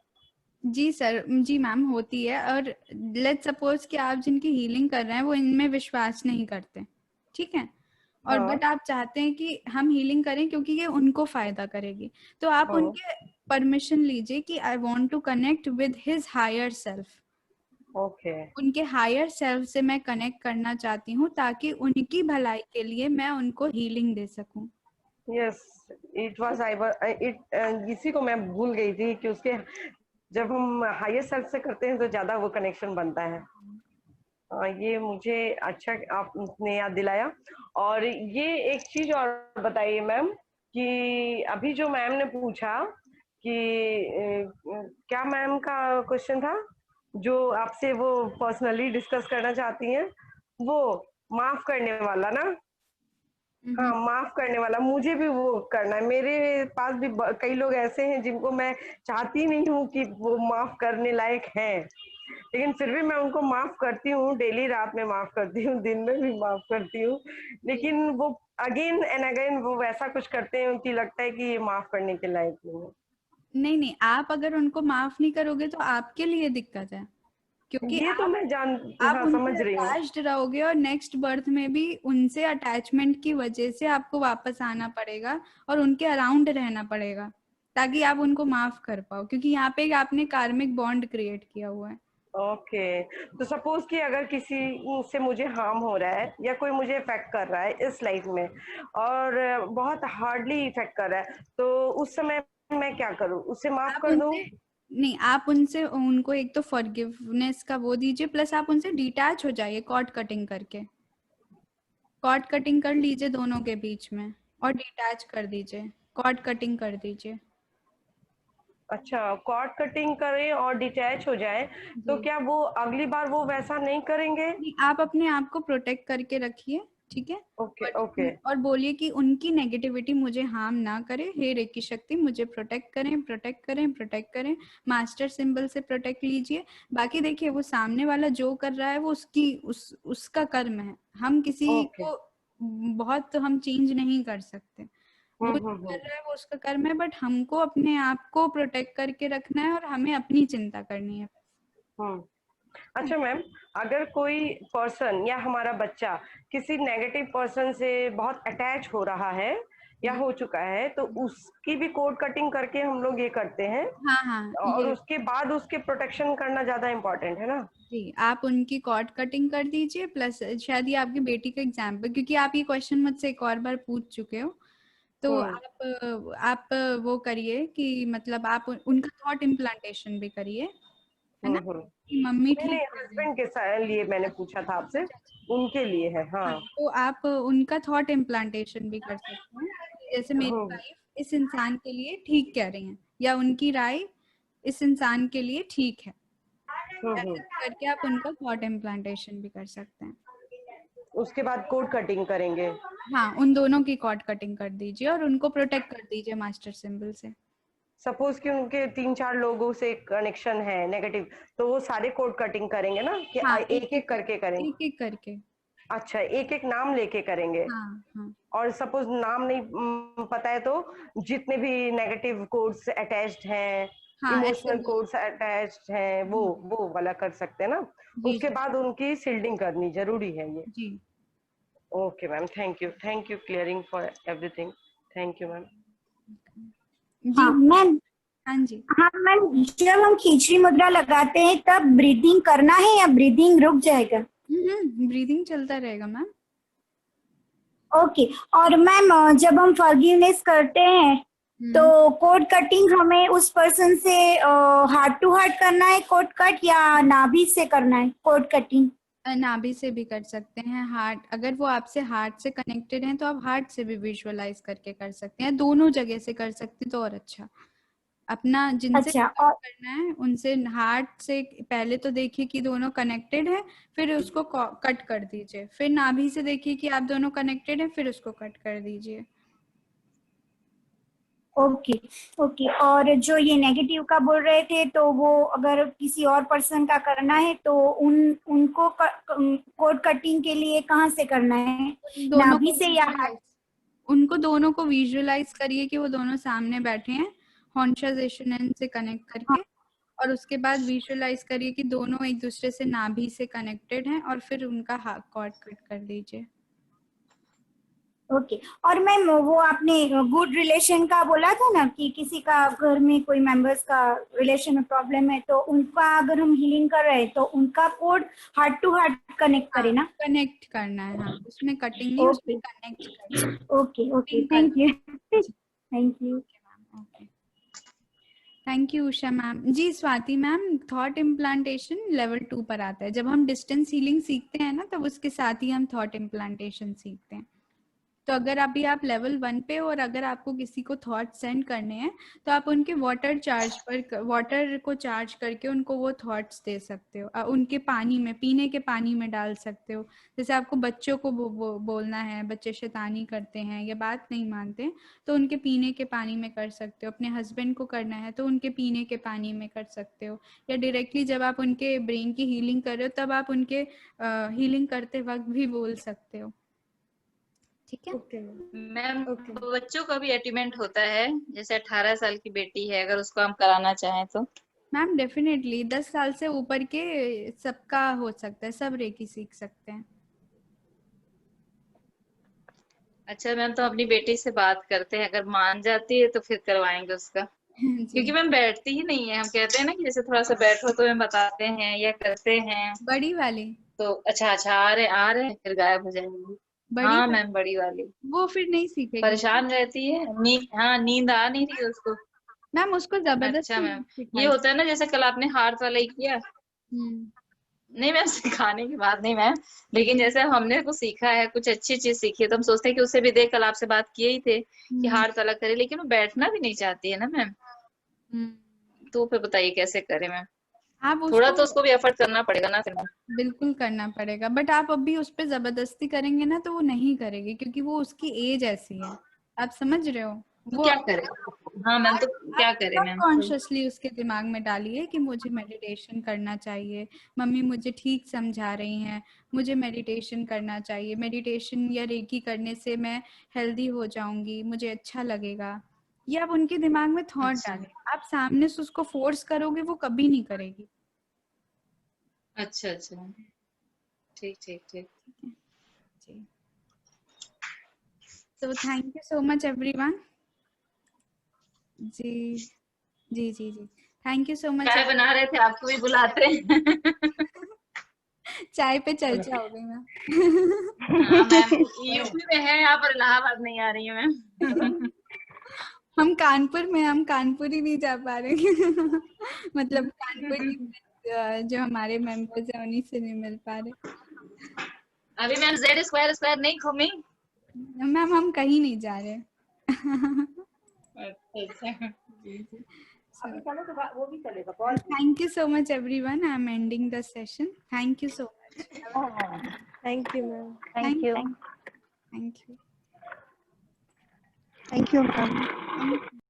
जी सर, जी मैम होती है। और लेट्स सपोज कि आप जिनकी हीलिंग कर रहे हैं वो इनमें विश्वास नहीं करते, ठीक है, और बट आप चाहते हैं कि हम हीलिंग करें क्योंकि ये उनको फायदा करेगी, तो आप उनके परमिशन लीजिए कि I want to connect with his higher self. Okay, उनके हायर सेल्फ से मैं कनेक्ट करना चाहती हूँ ताकि उनकी भलाई के लिए मैं उनको हीलिंग दे सकूं। यस, इट वाज इसी को मैं भूल गई थी कि उसके जब हम हायर सेल्फ से करते हैं तो ज्यादा वो कनेक्शन बनता है। ये मुझे अच्छा आपने याद दिलाया। और ये एक चीज और बताइए मैम कि अभी जो मैम ने पूछा कि क्या मैम का क्वेश्चन था जो आपसे वो पर्सनली डिस्कस करना चाहती हैं, वो माफ करने वाला ना? हाँ, माफ करने वाला मुझे भी वो करना है। मेरे पास भी कई लोग ऐसे हैं जिनको मैं चाहती नहीं हूँ कि वो माफ करने लायक हैं, लेकिन फिर भी मैं उनको माफ करती हूँ। डेली रात में माफ करती हूँ, दिन में भी माफ करती हूँ, लेकिन वो अगेन एंड अगेन वो वैसा कुछ करते हैं कि लगता है कि ये माफ करने के लायक नहीं है। नहीं, आप अगर उनको माफ नहीं करोगे तो आपके लिए दिक्कत है, क्योंकि ये तो मैं आप समझ रही हूँ। अटैच्ड रहोगे और नेक्स्ट बर्थ में भी उनसे अटैचमेंट की वजह से आपको वापस आना पड़ेगा और उनके अराउंड रहना पड़ेगा ताकि आप उनको माफ कर पाओ, क्योंकि यहाँ पे आपने कार्मिक बॉन्ड क्रिएट किया हुआ है। ओके, तो सपोज कि अगर किसी से मुझे हार्म हो रहा है या कोई मुझे इफेक्ट कर रहा है इस लाइफ में और बहुत हार्डली इफेक्ट कर रहा है, तो उस समय मैं क्या करूँ? उसे माफ कर दूं? नहीं, आप उनसे उनको एक तो फॉरगिवनेस का वो दीजिए, प्लस आप उनसे डिटैच हो जाइए कॉर्ड कटिंग करके। कॉर्ड कटिंग कर लीजिए दोनों के बीच में और डिटैच कर दीजिए, कॉर्ड कटिंग कर दीजिए। अच्छा, कॉर्ड कटिंग करें और डिटैच हो जाए तो क्या वो अगली बार वो वैसा नहीं करेंगे? आप अपने आप को प्रोटेक्ट करके रखिए, ठीक है? Okay okay. और बोलिए कि उनकी नेगेटिविटी मुझे हार्म ना करे, हे रेकी शक्ति मुझे प्रोटेक्ट करें, प्रोटेक्ट करें, प्रोटेक्ट करें। मास्टर सिंबल से प्रोटेक्ट लीजिए। बाकी देखिए वो सामने वाला जो कर रहा है वो उसका कर्म है। हम किसी को बहुत तो हम चेंज नहीं कर सकते, वो जो कर रहा है वो उसका कर्म है, बट हमको अपने आप को प्रोटेक्ट करके रखना है और हमें अपनी चिंता करनी है। अच्छा मैम, अगर कोई पर्सन या हमारा बच्चा किसी नेगेटिव पर्सन से बहुत अटैच हो रहा है या हो चुका है, तो उसकी भी कोड कटिंग करके हम लोग ये करते हैं। हाँ, और उसके बाद उसके प्रोटेक्शन करना ज्यादा इम्पोर्टेंट है ना? जी, आप उनकी कॉर्ड कटिंग कर दीजिए। प्लस शायद ये आपकी बेटी का एग्जाम्पल, क्योंकि आप ये क्वेश्चन मुझसे एक और बार पूछ चुके हो, तो आप वो करिए कि मतलब आप उनका थॉट इम्प्लांटेशन भी करिए, है ना? कि मम्मी ठीक है। हस्बैंड के लिए मैंने पूछा था आपसे, उनके लिए है। हाँ, तो आप उनका थॉट इम्प्लांटेशन भी कर सकते हैं, जैसे मेरी वाइफ इस इंसान के लिए ठीक कह रही हैं, या उनकी राय इस इंसान के लिए ठीक है, ऐसे करके आप उनका थॉट इम्प्लांटेशन भी कर सकते हैं। उसके बाद कोड कटिंग करेंगे। हाँ, उन दोनों की कॉर्ड कटिंग कर दीजिए और उनको प्रोटेक्ट कर दीजिए मास्टर सिंबल से। सपोज कि उनके 3-4 लोगों से कनेक्शन है नेगेटिव, तो वो सारे कोड कटिंग करेंगे ना कि एक एक करके करेंगे? एक एक करके। अच्छा, एक एक नाम लेके करेंगे। हाँ। और सपोज नाम नहीं पता है तो जितने भी नेगेटिव कोड्स अटैच्ड हैं, इमोशनल कोड्स अटैच्ड हैं, वो वाला कर सकते हैं ना? उसके बाद उनकी शील्डिंग करनी जरूरी है ये? जी। Okay ma'am, thank you clearing for everything. Thank you ma'am. हाँ मैम। हाँ जी। हाँ मैम, जब हम खींचड़ी मुद्रा लगाते हैं तब ब्रीदिंग करना है या ब्रीदिंग रुक जाएगा? ब्रीदिंग चलता रहेगा मैम। ओके। और मैम जब हम फॉरगिवनेस करते हैं तो कोड कटिंग हमें उस पर्सन से हार्ट टू हार्ट करना है कोड कट, या नाभि से करना है कोड कटिंग? नाभि से भी कर सकते हैं। हार्ट, अगर वो आपसे हार्ट से कनेक्टेड हैं तो आप हार्ट से भी विजुअलाइज करके कर सकते हैं, दोनों जगह से कर सकते हैं तो और अच्छा। अपना जिनसे करना है उनसे हार्ट से पहले तो देखिए कि दोनों कनेक्टेड है, फिर उसको कट कर दीजिए। फिर नाभि से देखिए कि आप दोनों कनेक्टेड हैं, फिर उसको कट कर दीजिए। ओके। और जो ये नेगेटिव का बोल रहे थे, तो वो अगर किसी और पर्सन का करना है तो उनको कोड कटिंग के लिए कहाँ से करना है? नाभि से या हार्ट? उनको दोनों को विजुअलाइज करिए कि वो दोनों सामने बैठे हैं, हॉन्शाजेशन से कनेक्ट करके, और उसके बाद विजुअलाइज करिए कि दोनों एक दूसरे से नाभि से कनेक्टेड हैं, और फिर उनका कॉर्ड कट कर दीजिए। ओके। और मैम वो आपने गुड रिलेशन का बोला था ना कि किसी का घर में कोई मेंबर्स का रिलेशन में प्रॉब्लम है, तो उनका अगर हम हीलिंग कर रहे हैं तो उनका code heart to heart connect करें ना? कनेक्ट करना है। हाँ, उसमें कटिंग नहीं, उसमें कनेक्ट करना। Okay. Thank you. Thank you Usha ma'am. जी Swati ma'am, thought implantation level 2 पर आता है। जब हम डिस्टेंस हीलिंग सीखते हैं ना, तब उसके साथ ही हम थॉट इम्प्लांटेशन सीखते हैं। तो अगर अभी आप लेवल 1 पे और अगर आपको किसी को थॉट सेंड करने हैं तो आप उनके वाटर को चार्ज करके उनको वो थॉट्स दे सकते हो। उनके पानी में, पीने के पानी में डाल सकते हो। जैसे आपको बच्चों को बोलना है, बच्चे शैतानी करते हैं या बात नहीं मानते, तो उनके पीने के पानी में कर सकते हो। अपने हस्बैंड को करना है तो उनके पीने के पानी में कर सकते हो। या डायरेक्टली जब आप उनके ब्रेन की हीलिंग कर रहे हो तब आप उनके हीलिंग करते वक्त भी बोल सकते हो। ठीक है मैम, बच्चों का भी अटेन्मेंट होता है, जैसे 18 साल की बेटी है, अगर उसको हम कराना चाहें तो? मैम डेफिनेटली 10 साल से ऊपर के सबका हो सकता है, सब रेकी सीख सकते हैं। अच्छा मैम, तो अपनी बेटी से बात करते हैं, अगर मान जाती है तो फिर करवाएंगे उसका। क्योंकि मैम बैठती ही नहीं है। हम कहते हैं ना कि जैसे थोड़ा सा बैठो तो मैम बताते हैं या करते हैं। बड़ी वाली तो अच्छा आ रहे हैं फिर गायब हो जाएंगी। हाँ मैम, बड़ी वाली। वो फिर नहीं सीखेगी, परेशान रहती है। नींद आ नहीं रही उसको मैम। उसको जबरदस्ती अच्छा मैम, ये होता है ना, जैसे कल आपने हार्ट वाला ही किया। नहीं मैम, सिखाने की बात नहीं मैम, लेकिन जैसे हमने कुछ सीखा है, कुछ अच्छी चीज सीखी है, तो हम सोचते हैं कि उससे भी देख, कल आपसे बात किए ही थे कि हार्ट वाला करे, लेकिन वो बैठना भी नहीं चाहती है ना मैम। तो फिर बताइए कैसे करें मैम? आप थोड़ा तो उसको भी एफर्ट करना पड़ेगा ना फिर। बिल्कुल करना पड़ेगा, बट आप अभी उस पर जबरदस्ती करेंगे ना तो वो नहीं करेगी, क्योंकि वो उसकी एज ऐसी है। आप समझ रहे हो? तो क्या करें? हाँ मैम, तो क्या करें मैम? कॉन्शियसली उसके दिमाग में डालिए कि मुझे मेडिटेशन करना चाहिए, मम्मी मुझे ठीक समझा रही हैं, मुझे मेडिटेशन करना चाहिए, मेडिटेशन या रेकी करने से मैं हेल्दी हो जाऊंगी, मुझे अच्छा लगेगा। ये आप उनके दिमाग में थॉट डालें। आप सामने से उसको फोर्स करोगे वो कभी नहीं करेगी। अच्छा ठीक जी। So thank you so much everyone. जी थैंक यू सो मच। चाय बना रहे थे, आपको भी बुलाते हैं। चाय पे चर्चा हो गई मैम। हाँ मैम, यूपी में है आप, और इलाहाबाद नहीं आ रही है मैम। हम कानपुर में, हम कानपुर ही नहीं जा पा रहे। मतलब कानपुर की जो हमारे मेंबर्स हैं उन्हीं से नहीं मिल पा रहे। अभी मैम जेड स्क्वायर नहीं घूमी मैम, हम कहीं नहीं जा रहे। अच्छा चलो तो वो भी चलेगा। Thank you so much everyone, I am ending the session. Thank you so much. Thank you ma'am. Thank you. Thank you thank you ma'am.